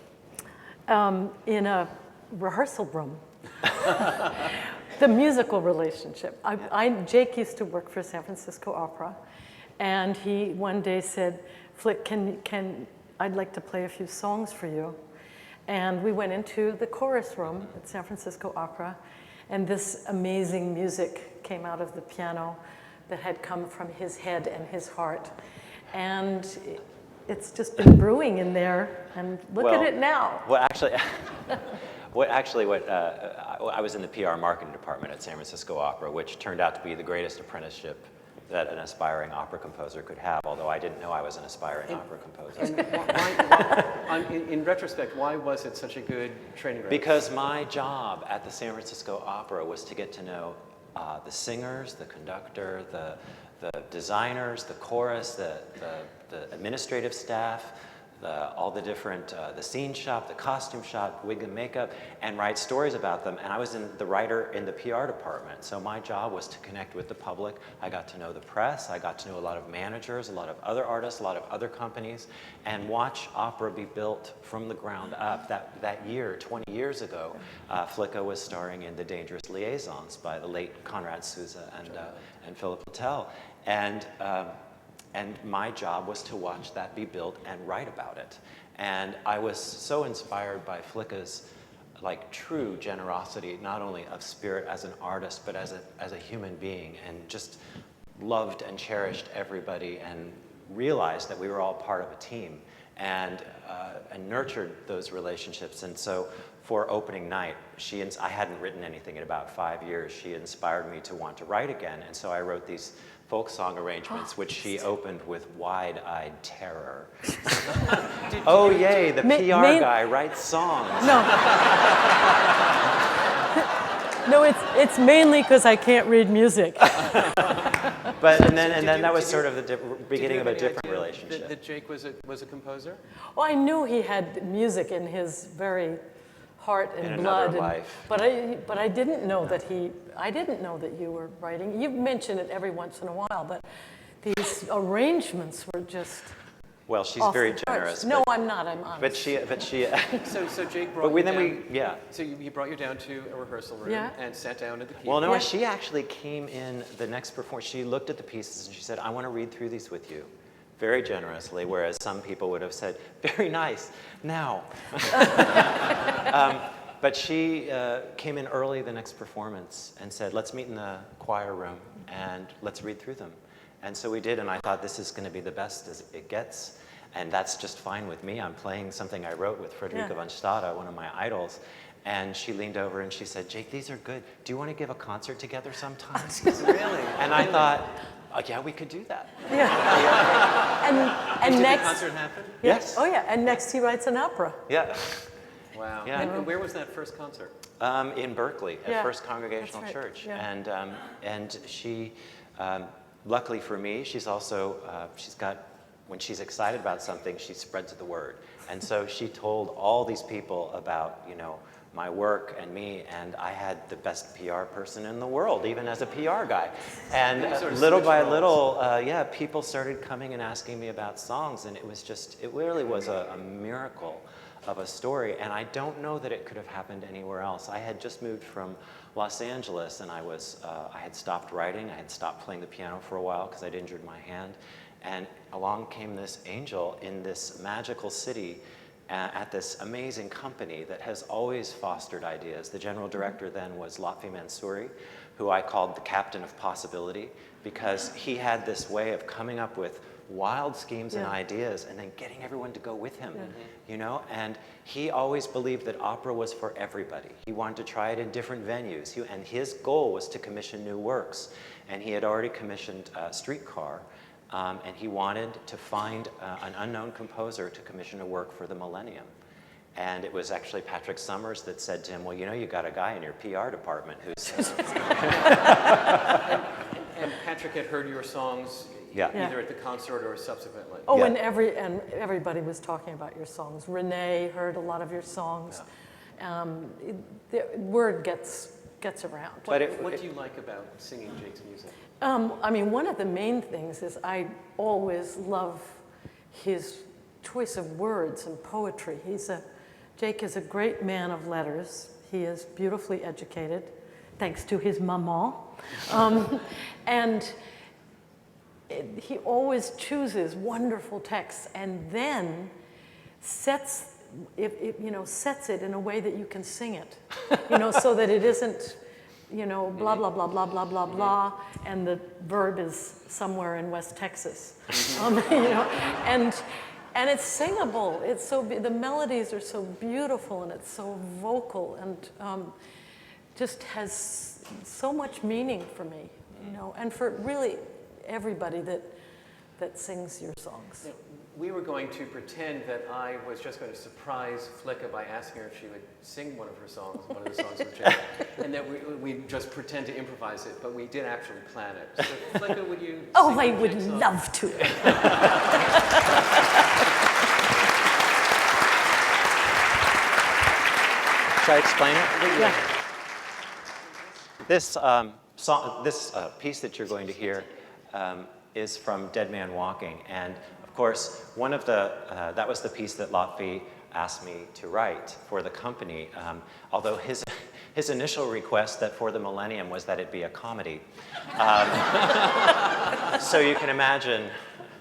In a rehearsal room. The musical relationship. Jake used to work for San Francisco Opera, and he one day said, "Flick, I'd like to play a few songs for you." And we went into the chorus room at San Francisco Opera, and this amazing music came out of the piano that had come from his head and his heart. And it's just been brewing in there, and look at it now. Well, actually, I was in the PR marketing department at San Francisco Opera, which turned out to be the greatest apprenticeship that an aspiring opera composer could have, although I didn't know I was an aspiring opera composer. And in retrospect, why was it such a good training ground? Because my job at the San Francisco Opera was to get to know the singers, the conductor, the designers, the chorus, the administrative staff, all the different, the scene shop, the costume shop, wig and makeup, and write stories about them. And I was the writer in the PR department. So my job was to connect with the public. I got to know the press. I got to know a lot of managers, a lot of other artists, a lot of other companies, and watch opera be built from the ground up. That year, 20 years ago, Flicka was starring in The Dangerous Liaisons by the late Conrad Souza and Philip Littell. And my job was to watch that be built and write about it. And I was so inspired by Flicka's true generosity, not only of spirit as an artist, but as a human being, and just loved and cherished everybody and realized that we were all part of a team and nurtured those relationships. And so for opening night, I hadn't written anything in about 5 years. She inspired me to want to write again. And so I wrote these folk song arrangements, which she opened with wide-eyed terror. Oh, yay, the PR guy writes songs. No. No, it's mainly because I can't read music. But and then that was sort of the beginning of a different relationship. That Jake was a composer? Well, I knew he had music in his very heart and in blood. Another life. But I didn't know that I didn't know that you were writing. You mention it every once in a while, but these arrangements were just Well, she's off very the charts. generous. No, I'm not, I'm honest. But she, So Jake brought but we, you then down. we, yeah. So he brought you down to a rehearsal room Yeah. and sat down at the keyboard. Well, no, Yeah. she actually came in the next performance. She looked at the pieces and she said, I want to read through these with you, very generously, whereas some people would have said, very nice, now. But she came in early the next performance and said, let's meet in the choir room and let's read through them. And so we did, and I thought this is going to be the best as it gets. And that's just fine with me. I'm playing something I wrote with FREDERICA von Stade, one of my idols. And she leaned over and she said, Jake, these are good. Do you want to give a concert together sometime? Really? And I thought, oh, yeah, we could do that. And Did next, the concert happen? Yes. oh yeah, and next he writes an opera. Yeah. Wow. Yeah. And where was that first concert? In Berkeley, at Yeah, First Congregational that's right, Church. yeah. And she, luckily for me, she's also, she's got, when she's excited about something, she spreads the word. And so she told all these people about, you know, my work and me, and I had the best PR person in the world, even as a PR guy. And Sort of little switch by roles. little, yeah, people started coming and asking me about songs, and it was just, it really was a miracle of a story, and I don't know that it could have happened anywhere else. I had just moved from Los Angeles, and I had stopped writing, I had stopped playing the piano for a while because I'd injured my hand, and along came this angel in this magical city at this amazing company that has always fostered ideas. The general director then was Lotfi Mansouri, who I called the captain of possibility, because he had this way of coming up with wild schemes and ideas and then getting everyone to go with him, you know? And he always believed that opera was for everybody. He wanted to try it in different venues, and his goal was to commission new works. And he had already commissioned Streetcar, and he wanted to find an unknown composer to commission a work for the millennium. And it was actually Patrick Summers that said to him, well, you know, you got a guy in your PR department who's... And Patrick had heard your songs either at the concert or subsequently. Oh, Yeah. and everybody was talking about your songs. Renee heard a lot of your songs. The word gets around. But What do you like about singing Jake's music? I mean, one of the main things is I always love his choice of words and poetry. Jake is a great man of letters. He is beautifully educated, thanks to his maman. And he always chooses wonderful texts and then sets it in a way that you can sing it, so that it isn't, blah, blah, blah, blah, blah, blah, blah, and the verb is somewhere in West Texas, and it's singable. It's the melodies are so beautiful, and it's so vocal, and just has so much meaning for me, and for really everybody that sings your songs. We were going to pretend that I was just going to surprise Flicka by asking her if she would sing one of her songs, one of the songs with Jake, and that we just pretend to improvise it, but we did actually plan it. So Flicka, would you Oh, sing I one of would Jake's songs? love to. Should I explain it? Yeah. This piece that you're going to hear is from Dead Man Walking, and of course, that was the piece that Lotfi asked me to write for the company, although his initial request that for the millennium was that it be a comedy. So you can imagine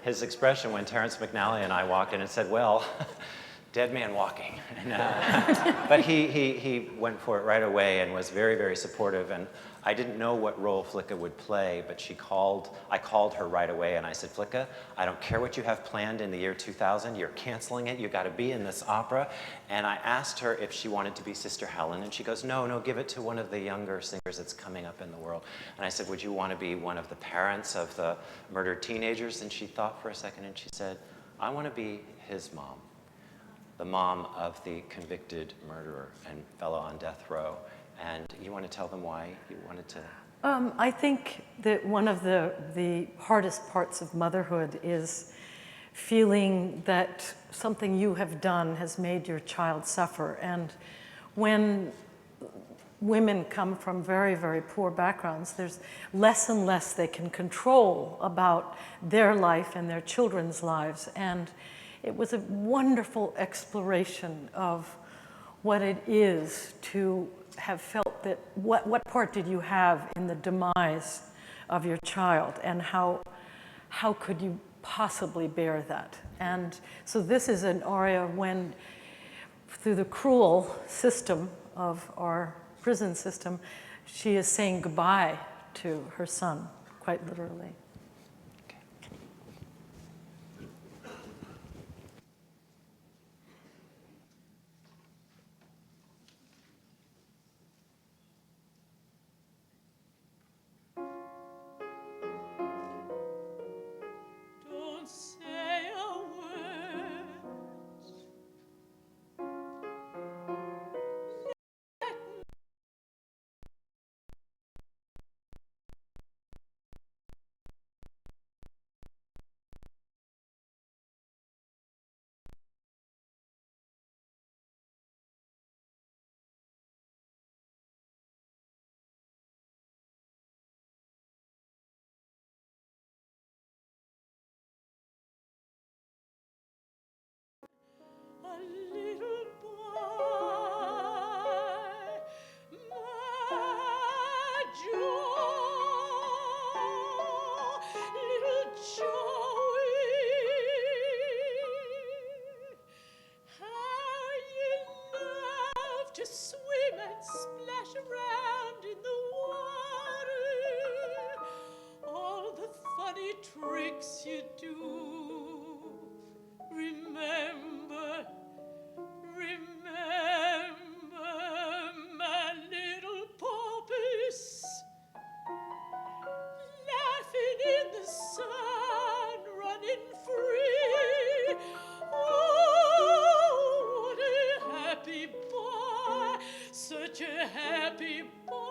his expression when Terrence McNally and I walked in and said, well, Dead Man Walking. But he went for it right away and was very, very supportive. And I didn't know what role Flicka would play, but I called her right away and I said, Flicka, I don't care what you have planned in the year 2000, you're canceling it, you got to be in this opera. And I asked her if she wanted to be Sister Helen, and she goes, no, give it to one of the younger singers that's coming up in the world. And I said, would you want to be one of the parents of the murdered teenagers? And she thought for a second and she said, I want to be his mom, the mom of the convicted murderer and fellow on death row. And you want to tell them why you wanted to? I think that one of the hardest parts of motherhood is feeling that something you have done has made your child suffer. And when women come from very, very poor backgrounds, there's less and less they can control about their life and their children's lives. And It was a wonderful exploration of what it is to have felt that, what part did you have in the demise of your child, and how could you possibly bear that? And so this is an aria when, through the cruel system of our prison system, she is saying goodbye to her son, quite literally. A little boy, my joy, little Joey, how you love to swim and splash around in the water, all the funny tricks you do. Remember, my little porpoise, laughing in the sun, running free. Oh, what a happy boy, such a happy boy.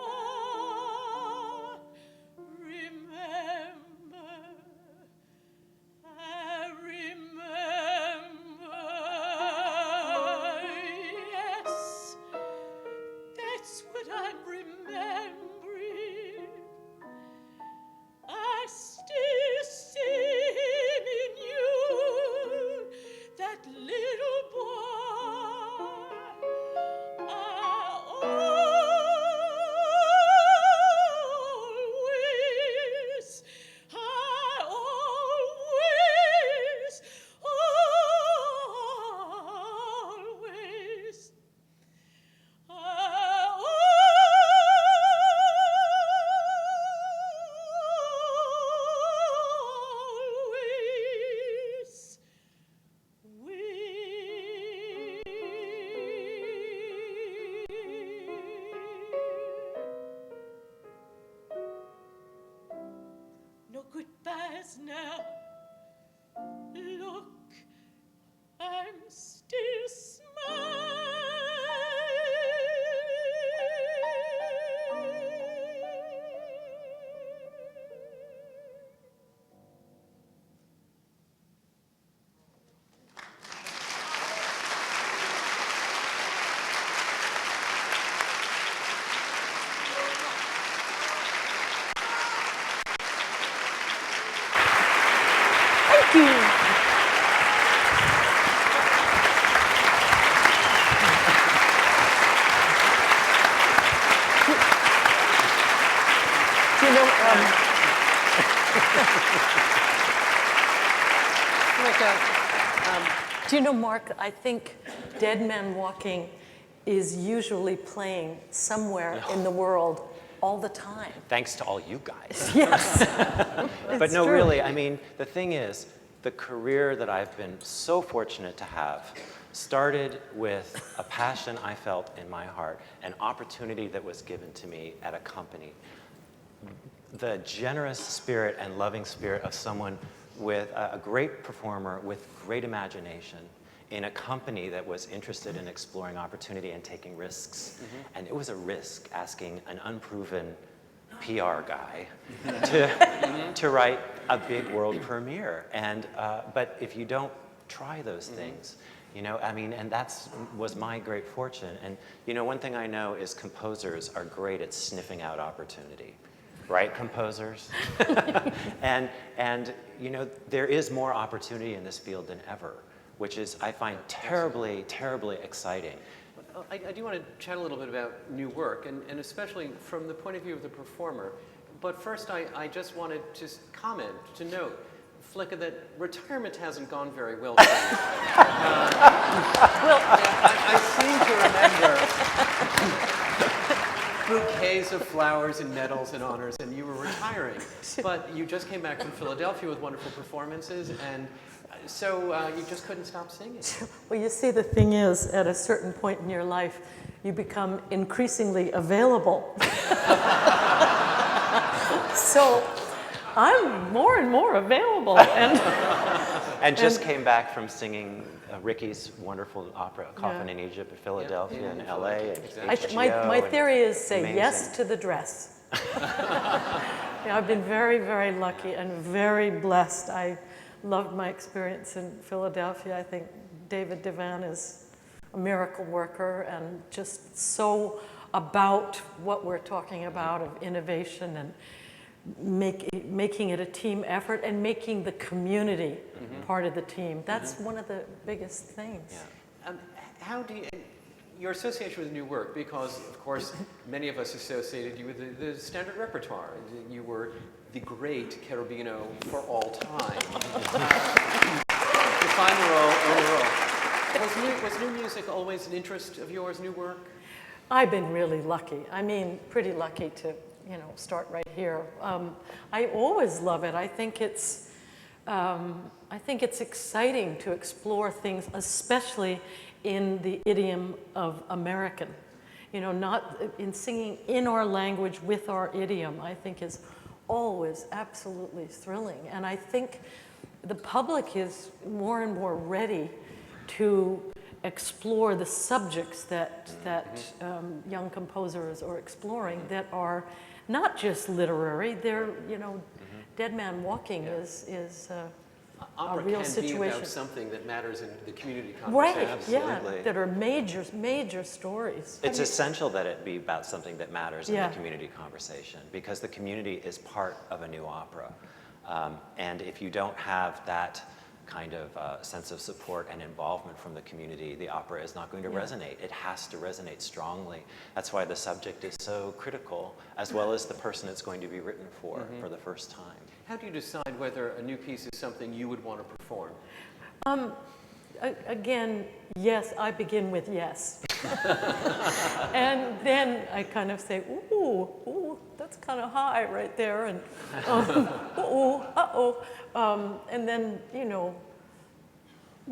Now, look, I'm still smiling. Thank you. Do you know, Mark, I think Dead Man Walking is usually playing somewhere in the world all the time. Thanks to all you guys. Yes. But no, true. really, I mean, the thing is, the career that I've been so fortunate to have started with a passion I felt in my heart, an opportunity that was given to me at a company. The generous spirit and loving spirit of someone with a great performer with great imagination in a company that was interested in exploring opportunity and taking risks. And it was a risk asking an unproven PR guy to write a big world premiere. And, but if you don't try those things, you know, I mean, and was my great fortune. And, you know, one thing I know is composers are great at sniffing out opportunity. Right, composers? and, you know, there is more opportunity in this field than ever. which is, I find, terribly, terribly exciting. I do want to chat a little bit about new work, and especially from the point of view of the performer. But first, I just wanted to comment, to note, Flicka, that retirement hasn't gone very well for you. Well, I seem to remember bouquets of flowers and medals and honors, and you were retiring. But you just came back from Philadelphia with wonderful performances, and so you just couldn't stop singing. Well, you see, the thing is, at a certain point in your life, you become increasingly available. So I'm more and more available. And just came back from singing Ricky's wonderful opera, Coffin in Egypt, in Philadelphia, and LA, and exactly. My theory is say amazing. Yes to the dress. I've been very, very lucky and very blessed. I loved my experience in Philadelphia. I think David Devan is a miracle worker and just so about what we're talking about of innovation and making it a team effort and making the community part of the team. That's one of the biggest things. Yeah. How do you, your association with new work, because of course many of us associated you with the standard repertoire. You were the great Cherubino for all time. Define the role, own the role. Was new music always an interest of yours, new work? I've been really lucky. I mean, pretty lucky to, start right here. I always love it. I think it's exciting to explore things, especially in the idiom of American. Not in singing in our language with our idiom, I think is always absolutely thrilling. And I think the public is more and more ready to explore the subjects that young composers are exploring that are not just literary. They're, Dead Man Walking is a real situation. Opera can be about something that matters in the community conversation. Right, Absolutely. Yeah, that are major stories. It's essential that it be about something that matters in the community conversation, because the community is part of a new opera. And if you don't have that kind of sense of support and involvement from the community, the opera is not going to resonate. It has to resonate strongly. That's why the subject is so critical, as well as the person it's going to be written for the first time. How do you decide whether a new piece is something you would want to perform? Again, yes, I begin with yes. And then I kind of say, ooh, that's kind of high right there, and and then,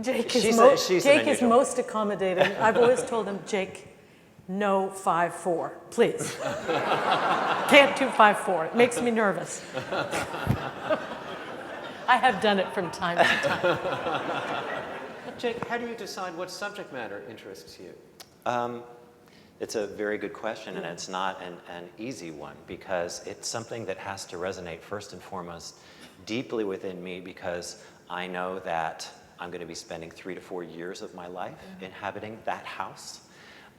Jake is most accommodating. I've always told him, Jake, no 5/4, please. Can't do 5/4. It makes me nervous. I have done it from time to time. Jake, how do you decide what subject matter interests you? It's a very good question, and it's not an easy one, because it's something that has to resonate first and foremost deeply within me, because I know that I'm going to be spending 3 to 4 years of my life inhabiting that house.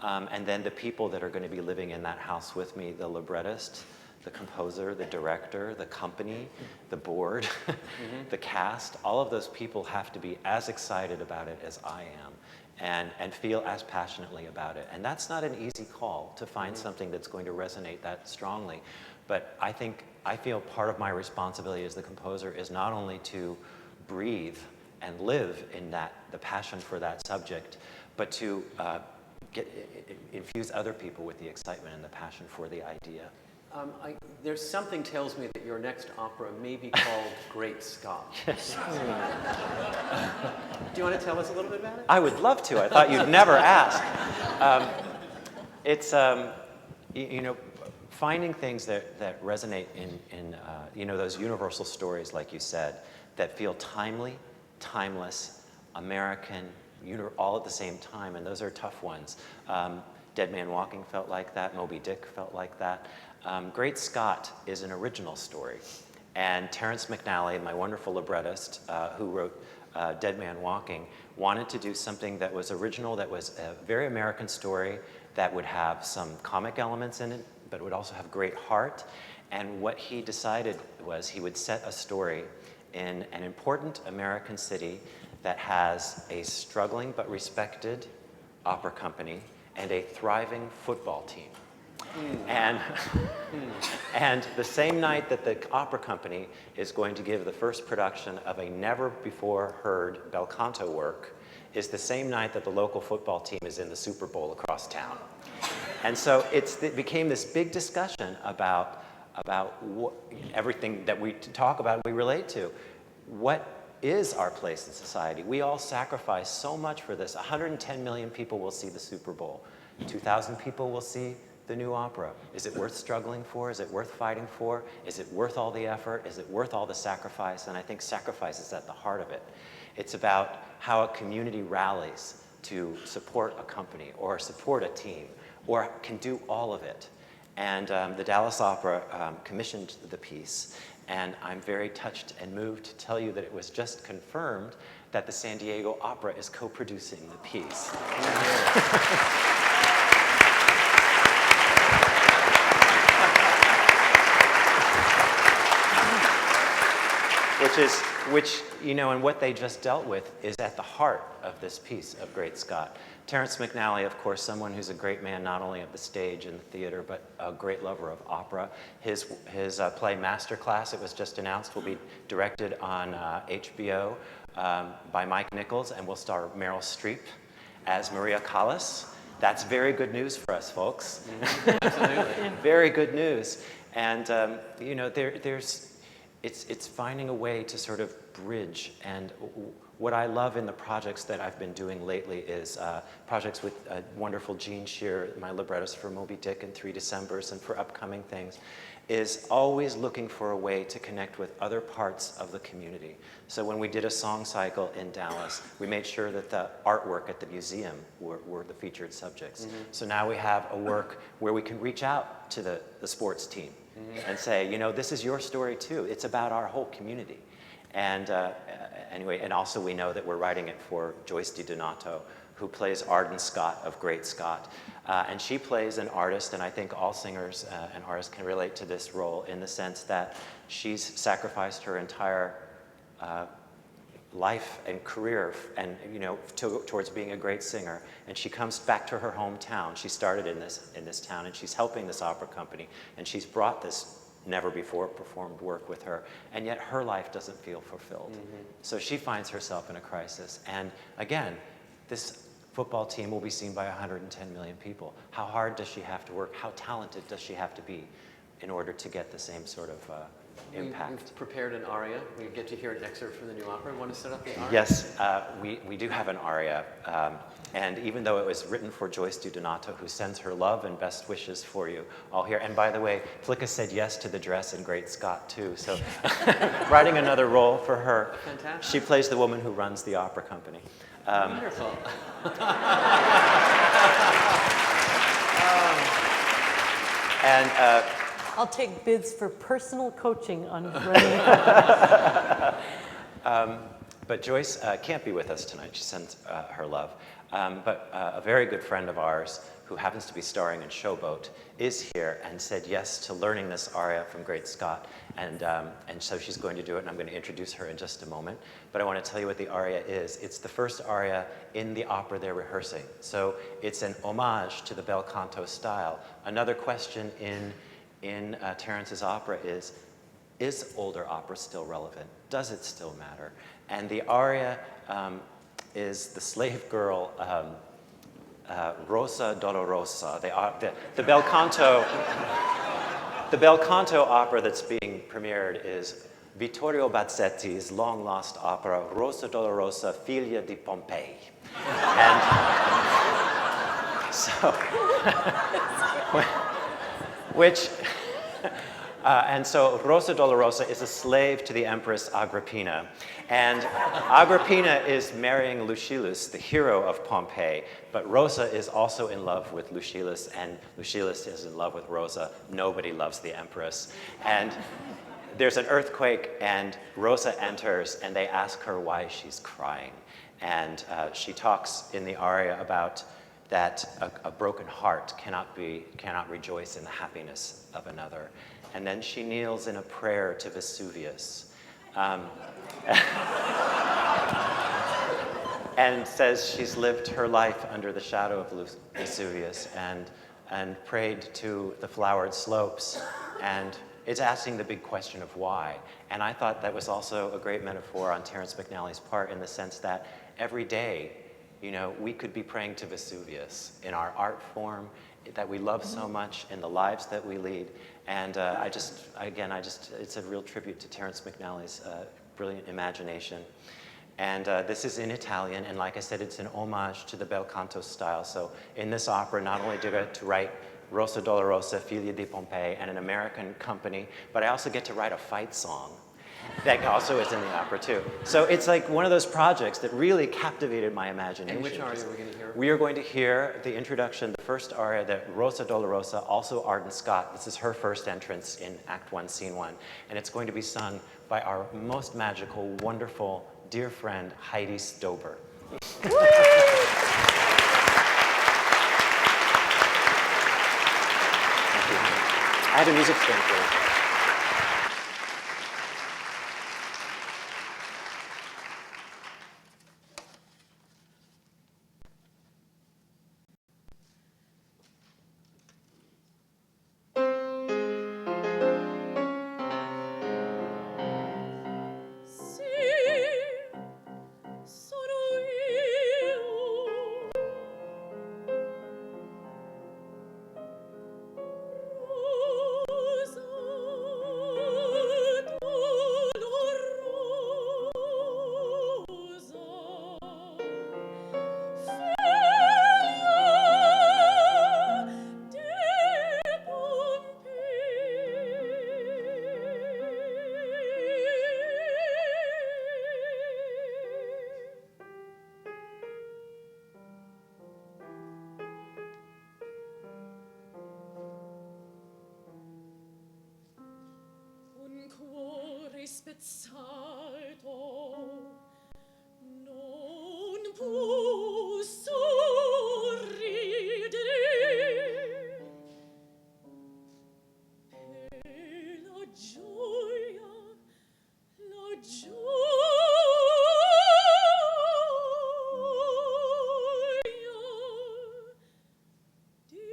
And then the people that are going to be living in that house with me, the librettist, the composer, the director, the company, the board, the cast, all of those people have to be as excited about it as I am, and feel as passionately about it. And that's not an easy call to find something that's going to resonate that strongly. But I feel part of my responsibility as the composer is not only to breathe and live in the passion for that subject, but to infuse other people with the excitement and the passion for the idea. There's something tells me that your next opera may be called Great Scott. Do you want to tell us a little bit about it? I would love to. I thought you'd never ask. It's, finding things that resonate in those universal stories, like you said, that feel timely, timeless, American, all at the same time, and those are tough ones. Dead Man Walking felt like that. Moby Dick felt like that. Great Scott is an original story, and Terrence McNally, my wonderful librettist, who wrote Dead Man Walking, wanted to do something that was original, that was a very American story, that would have some comic elements in it, but would also have great heart. And what he decided was he would set a story in an important American city that has a struggling but respected opera company and a thriving football team. And the same night that the opera company is going to give the first production of a never-before-heard bel canto work is the same night that the local football team is in the Super Bowl across town. And so it became this big discussion about everything that we talk about, we relate to. What is our place in society? We all sacrifice so much for this. 110 million people will see the Super Bowl. 2,000 people will see the new opera. Is it worth struggling for? Is it worth fighting for? Is it worth all the effort? Is it worth all the sacrifice? And I think sacrifice is at the heart of it. It's about how a community rallies to support a company or support a team or can do all of it. And the Dallas Opera commissioned the piece, and I'm very touched and moved to tell you that it was just confirmed that the San Diego Opera is co-producing the piece. Which, you know, and what they just dealt with is at the heart of this piece of Great Scott. Terrence McNally, of course, someone who's a great man not only of the stage and the theater, but a great lover of opera. His play Masterclass, it was just announced, will be directed on HBO by Mike Nichols and will star Meryl Streep as Maria Callas. That's very good news for us, folks. Absolutely. Very good news. And, you know, it's finding a way to sort of bridge. And what I love in the projects that I've been doing lately is projects with wonderful Jean Shear, my librettist for Moby Dick and 3 Decembers and for upcoming things, is always looking for a way to connect with other parts of the community. So when we did a song cycle in Dallas, we made sure that the artwork at the museum were the featured subjects. Mm-hmm. So now we have a work where we can reach out to the sports team and say, you know, this is your story too. It's about our whole community. And anyway, and also we know that we're writing it for Joyce DiDonato, who plays Arden Scott of Great Scott. And she plays an artist, and I think all singers and artists can relate to this role in the sense that she's sacrificed her entire life and career and, you know, towards being a great singer. And she comes back to her hometown. She started in this town, and she's helping this opera company, and she's brought this never before performed work with her, and yet her life doesn't feel fulfilled. Mm-hmm. So she finds herself in a crisis. And again, this football team will be seen by 110 million people. How hard does she have to work? How talented does she have to be in order to get the same sort of impact? We've prepared an aria. We get to hear an excerpt from the new opera. Want to set up the aria? Yes, we do have an aria. And even though it was written for Joyce DiDonato, who sends her love and best wishes for you all here. And by the way, Flicka said yes to the dress in Great Scott, too. So writing another role for her. Fantastic. She plays the woman who runs the opera company. Wonderful. And I'll take bids for personal coaching on running the company. But Joyce can't be with us tonight. She sends her love. But a very good friend of ours who happens to be starring in Showboat is here and said yes to learning this aria from Great Scott. And so she's going to do it, and I'm going to introduce her in just a moment. But I want to tell you what the aria is. It's the first aria in the opera they're rehearsing. So it's an homage to the bel canto style. Another question in Terrence's opera is older opera still relevant? Does it still matter? And the aria is the slave girl, Rosa Dolorosa, the bel canto. The bel canto opera that's being premiered is Vittorio Bazzetti's long-lost opera, Rosa Dolorosa, Figlia di Pompei. And so, and so Rosa Dolorosa is a slave to the Empress Agrippina. And Agrippina is marrying Lucilius, the hero of Pompeii, but Rosa is also in love with Lucilius, and Lucilius is in love with Rosa. Nobody loves the Empress. And there's an earthquake, and Rosa enters, and they ask her why she's crying. And she talks in the aria about that a broken heart cannot rejoice in the happiness of another. And then she kneels in a prayer to Vesuvius. and says she's lived her life under the shadow of Vesuvius and prayed to the flowered slopes, and it's asking the big question of why. And I thought that was also a great metaphor on Terence McNally's part, in the sense that every day, you know, we could be praying to Vesuvius in our art form that we love so much, in the lives that we lead. And it's a real tribute to Terence McNally's brilliant imagination. And this is in Italian, and like I said, it's an homage to the bel canto style. So in this opera, not only did I get to write Rosa Dolorosa, Figlia di Pompei, and an American company, but I also get to write a fight song that also is in the opera too. So it's like one of those projects that really captivated my imagination. And which aria are we going to hear? We are going to hear the introduction, the first aria, that Rosa Dolorosa, also Arden Scott. This is her first entrance in Act 1, Scene 1. And it's going to be sung by our most magical, wonderful, dear friend, Heidi Stober. I had a music stand for you. spezzato non può sorridere e la gioia di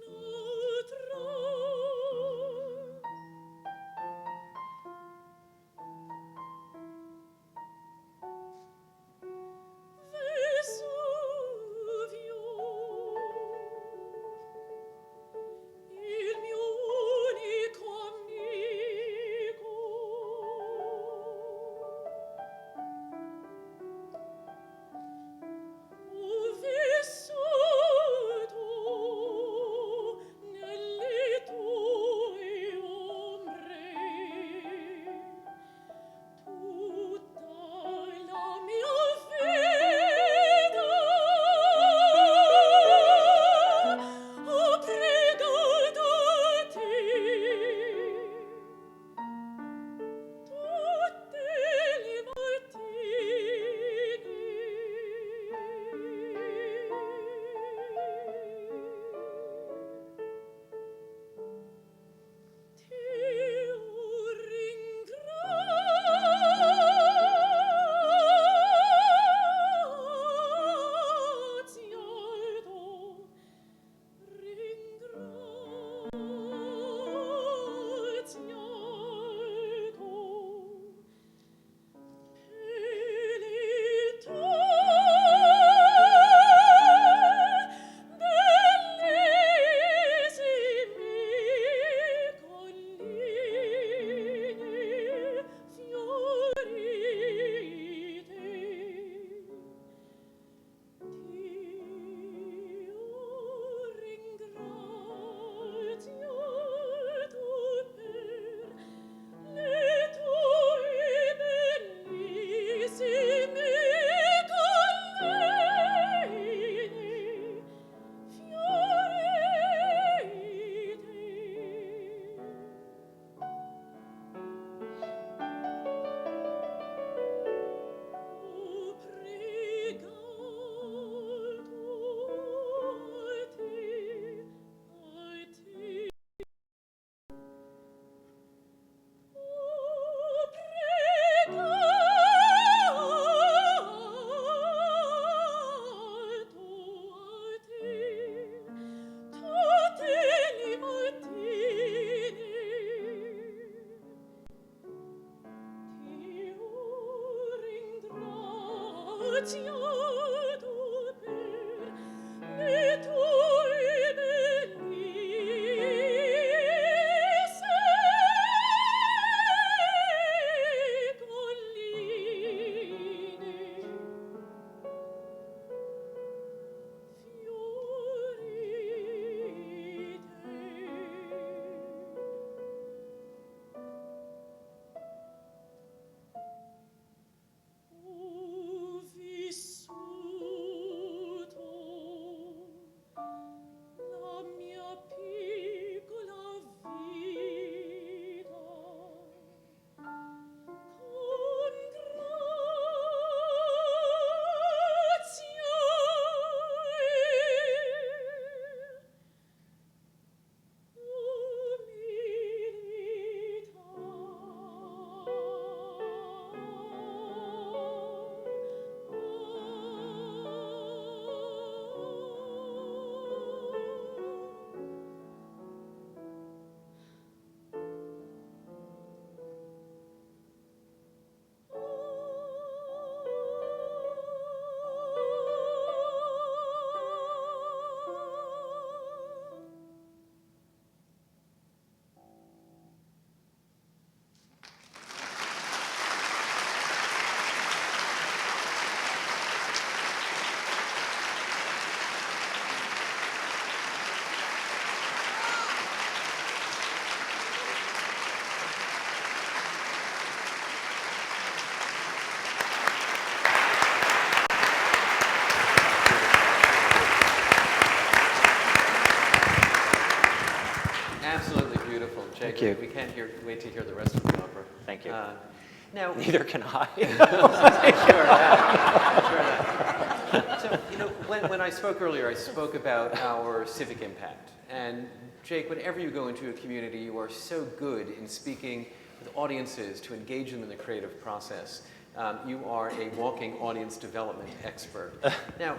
un'altra Thank you. We can't wait to hear the rest of the opera. Thank you. Now, Neither can I. Sure that. So, you know, when I spoke earlier, I spoke about our civic impact. And Jake, whenever you go into a community, you are so good in speaking with audiences to engage them in the creative process. You are a walking audience development expert. Now,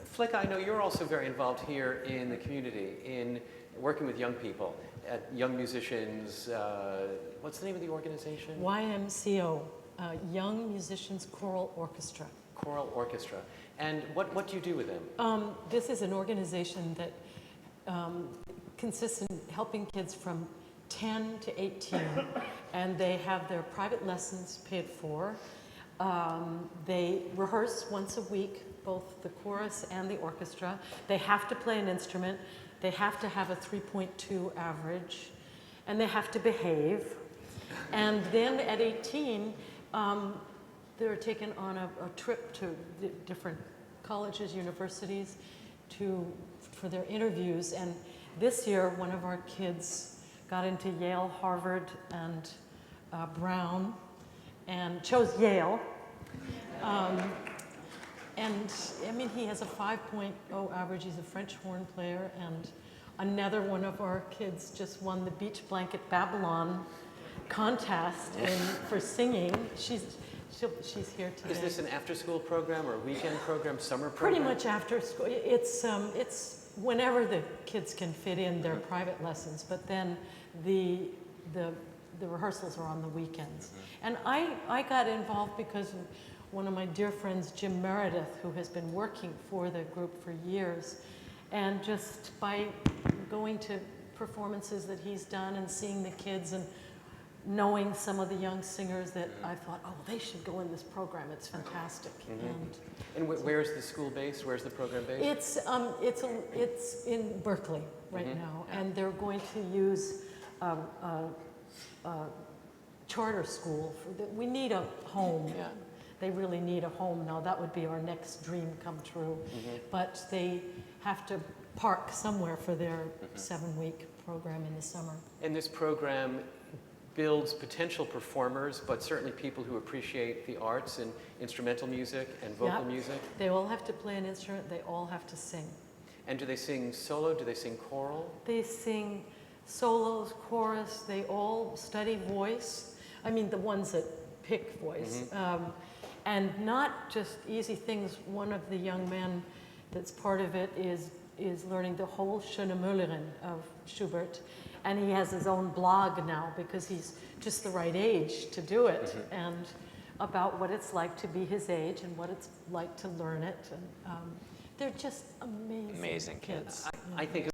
Flick, I know you're also very involved here in the community in working with young people, young musicians. What's the name of the organization? YMCO, Young Musicians Choral Orchestra. Choral Orchestra. And what do you do with them? This is an organization that consists in helping kids from 10 to 18, and they have their private lessons paid for. They rehearse once a week, both the chorus and the orchestra. They have to play an instrument. They have to have a 3.2 average, and they have to behave. And then at 18, they're taken on a trip to different colleges, universities, for their interviews. And this year, one of our kids got into Yale, Harvard, and Brown, and chose Yale. And I mean, he has a 5.0 average. He's a French horn player. And another one of our kids just won the Beach Blanket Babylon contest for singing. She's here today. Is this an after-school program or a weekend program, summer program? Pretty much after school. It's whenever the kids can fit in their private lessons, but then the rehearsals are on the weekends. And I got involved because of one of my dear friends, Jim Meredith, who has been working for the group for years. And just by going to performances that he's done and seeing the kids and knowing some of the young singers, that I thought, oh, they should go in this program. It's fantastic. And where's the school based? Where's the program based? It's in Berkeley right now, and they're going to use charter school. We need a home. Yeah. They really need a home now. That would be our next dream come true. But they have to park somewhere for their 7-week program in the summer. And this program builds potential performers, but certainly people who appreciate the arts and instrumental music and vocal music. They all have to play an instrument. They all have to sing. And do they sing solo? Do they sing choral? They sing solos, chorus. They all study voice. I mean, the ones that pick voice. And not just easy things. One of the young men that's part of it is learning the whole Schöne Müllerin of Schubert. And he has his own blog now because he's just the right age to do it. And about what it's like to be his age and what it's like to learn it. And they're just amazing kids. I think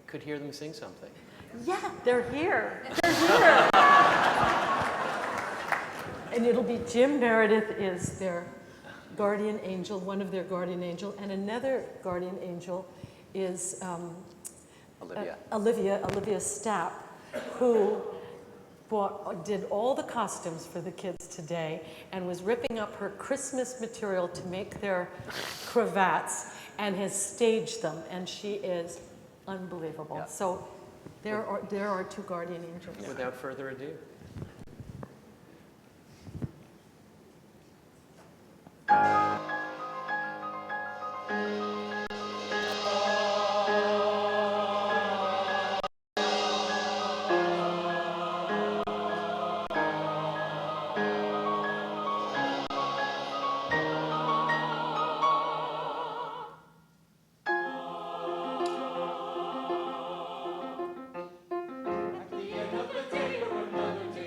could hear them sing something. Yeah, they're here. They're here. And it'll be Jim Meredith is their guardian angel, one of their guardian angel, and another guardian angel is Olivia Stapp, who did all the costumes for the kids today and was ripping up her Christmas material to make their cravats and has staged them, and she is unbelievable. Yeah. So there are two guardian angels. Yeah. Without further ado. At the end of the day, you're another day.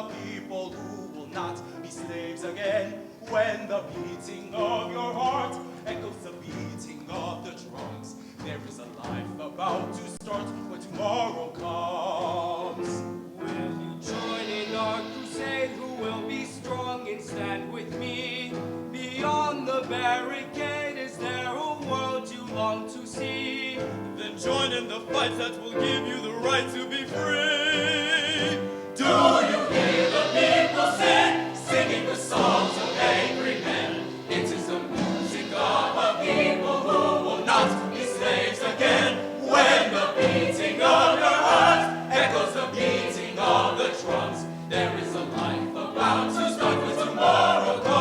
a people who will not be slaves again. When the beating of your heart echoes the beating of the drums, there is a life about to start when tomorrow comes. Will you join in our crusade? Who will be strong and stand with me? Beyond the barricade, is there a world you long to see? Then join in the fight that will give you the right to be free. Do you hear the people sing, singing the songs of angry men? It is the music of a people who will not be slaves again. When the beating of your heart echoes the beating of the drums, there is a life about to start when tomorrow comes.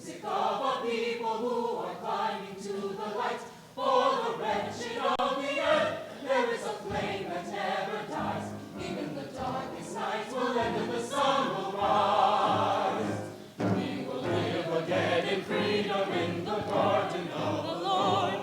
music of a people who are climbing to the light. For the wrenching of the earth, there is a flame that never dies. Even the darkest night will end and the sun will rise. We will live again in freedom in the garden of the Lord.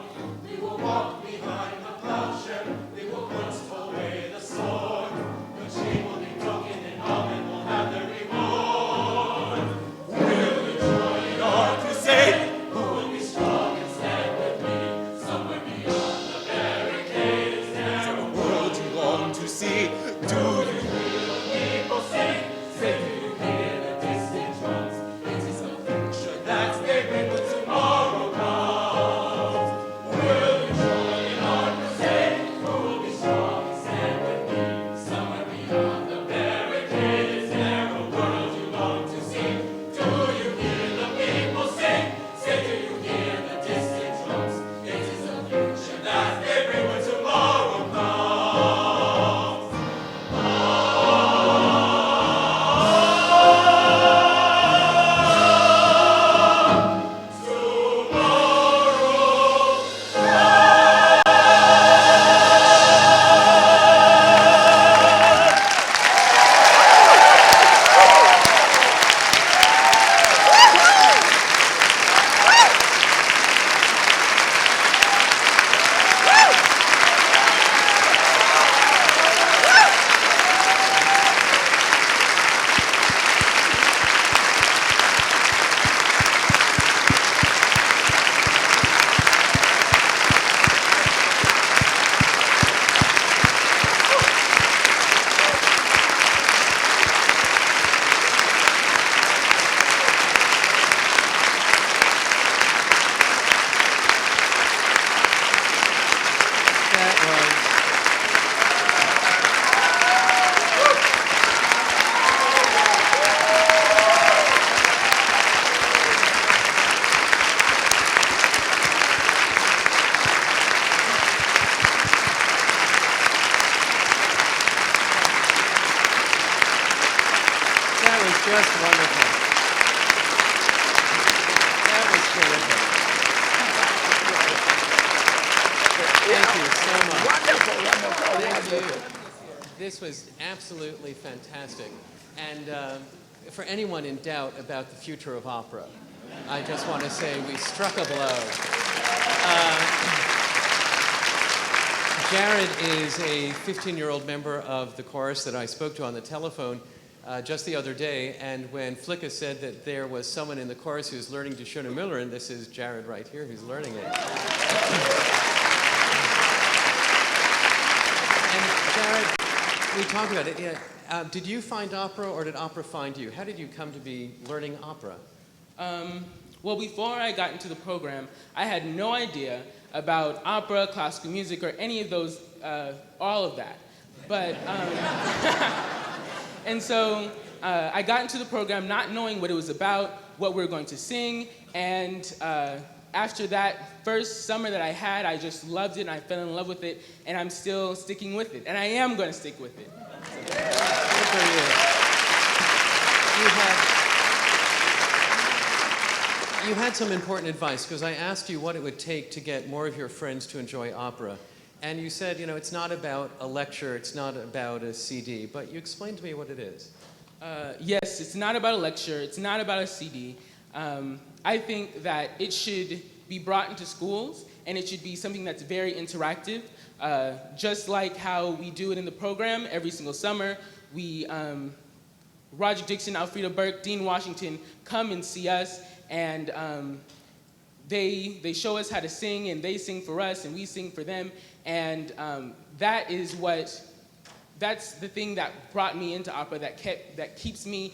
We will walk behind the plowshare. We will put away the sword. The chain will be broken and all men will have their reward. Will you join our crusade? Who will be strong and stand with me? Somewhere beyond the barricade is there a world you long to see. Do you hear the people sing? Say, do you hear the distant drums? It is the future that they bring when tomorrow comes. Will you join our crusade? Who will be strong and stand with me? Somewhere beyond the barricade is there a world you long to see. Do you hear the people sing? Say, do you hear the distant drums? It is the future that they bring when tomorrow comes. Just wonderful. That was terrific. Thank you so much. Wonderful. This was absolutely fantastic. And for anyone in doubt about the future of opera, I just want to say we struck a blow. Jared is a 15-year-old member of the chorus that I spoke to on the telephone just the other day, and when Flicka said that there was someone in the chorus who's learning to Schöne Miller, and this is Jared right here who's learning it. And Jared, we talked about it. Yeah, did you find opera or did opera find you? How did you come to be learning opera? Well, before I got into the program, I had no idea about opera, classical music, or any of those, all of that. But, and so I got into the program not knowing what it was about, what we were going to sing, and after that first summer that I had, I just loved it, and I fell in love with it, and I'm still sticking with it, and I am going to stick with it. Good for you. You had some important advice, because I asked you what it would take to get more of your friends to enjoy opera. And you said, you know, it's not about a lecture, it's not about a CD, but you explained to me what it is. Yes, it's not about a lecture, it's not about a CD. I think that it should be brought into schools, and it should be something that's very interactive, just like how we do it in the program every single summer. We, Roger Dixon, Alfreda Burke, Dean Washington come and see us, and they show us how to sing, and they sing for us, and we sing for them, and that's the thing that brought me into opera, that keeps me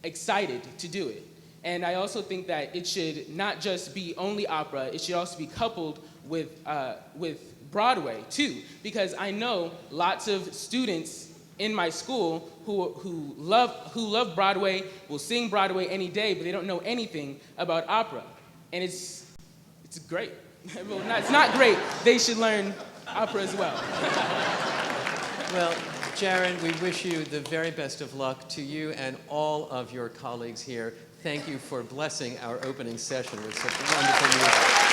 excited to do it. And I also think that it should not just be only opera, it should also be coupled with Broadway too, because I know lots of students in my school who love Broadway, will sing Broadway any day, but they don't know anything about opera. And it's great. Well, it's not great. They should learn opera as well. Well, Jared, we wish you the very best of luck to you and all of your colleagues here. thank you for blessing our opening session with such wonderful music.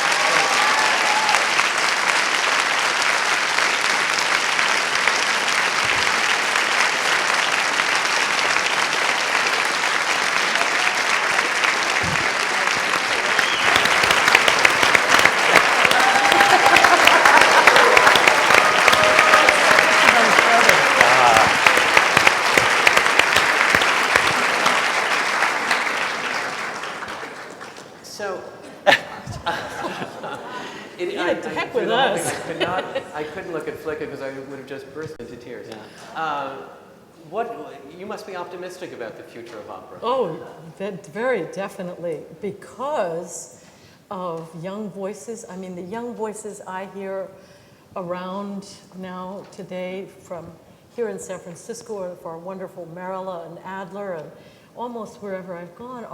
I couldn't look at Flicka because I would have just burst into tears. Yeah. You must be optimistic about the future of opera. Oh, very definitely, because of young voices. I mean, the young voices I hear around now today from here in San Francisco, or for our wonderful Marilla and Adler, and almost wherever I've gone,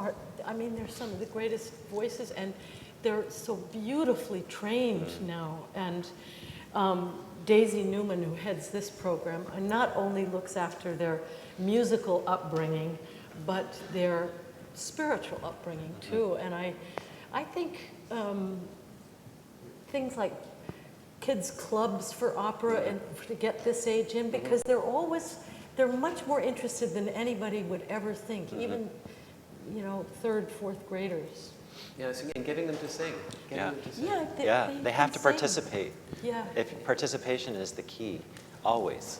they're some of the greatest voices, and they're so beautifully trained now. And Daisy Newman, who heads this program, not only looks after their musical upbringing, but their spiritual upbringing too. And I think things like kids' clubs for opera and to get this age in, because they're much more interested than anybody would ever think, even, third, fourth graders. Yes, and getting them to sing. They have to participate. Yeah. Participation is the key, always.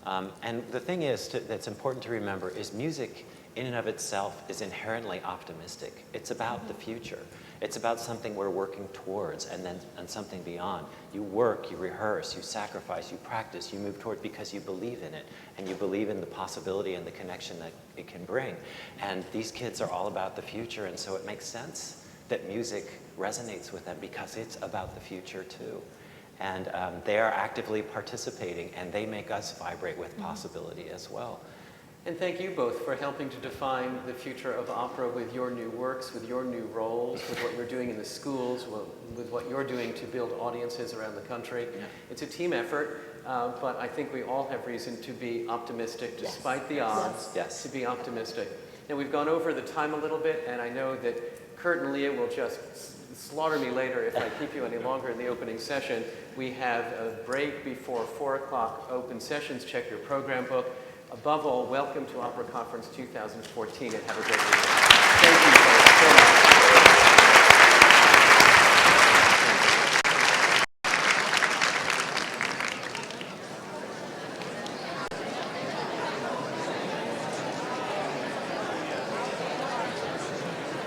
And the thing is, that's important to remember, is music in and of itself is inherently optimistic. It's about the future. It's about something we're working towards and something beyond. You work, you rehearse, you sacrifice, you practice, you move toward because you believe in it, and you believe in the possibility and the connection that it can bring. And these kids are all about the future, and so it makes sense that music resonates with them because it's about the future too. And they are actively participating, and they make us vibrate with possibility as well. And thank you both for helping to define the future of opera with your new works, with your new roles, with what you're doing in the schools, with what you're doing to build audiences around the country. Yeah. It's a team effort, but I think we all have reason to be optimistic despite the odds, to be optimistic. Now, we've gone over the time a little bit, and I know that Kurt and Leah will just slaughter me later if I keep you any longer in the opening session. We have a break before 4 o'clock open sessions. Check your program book. Above all, welcome to Opera Conference 2014, and have a great weekend. Thank you so much.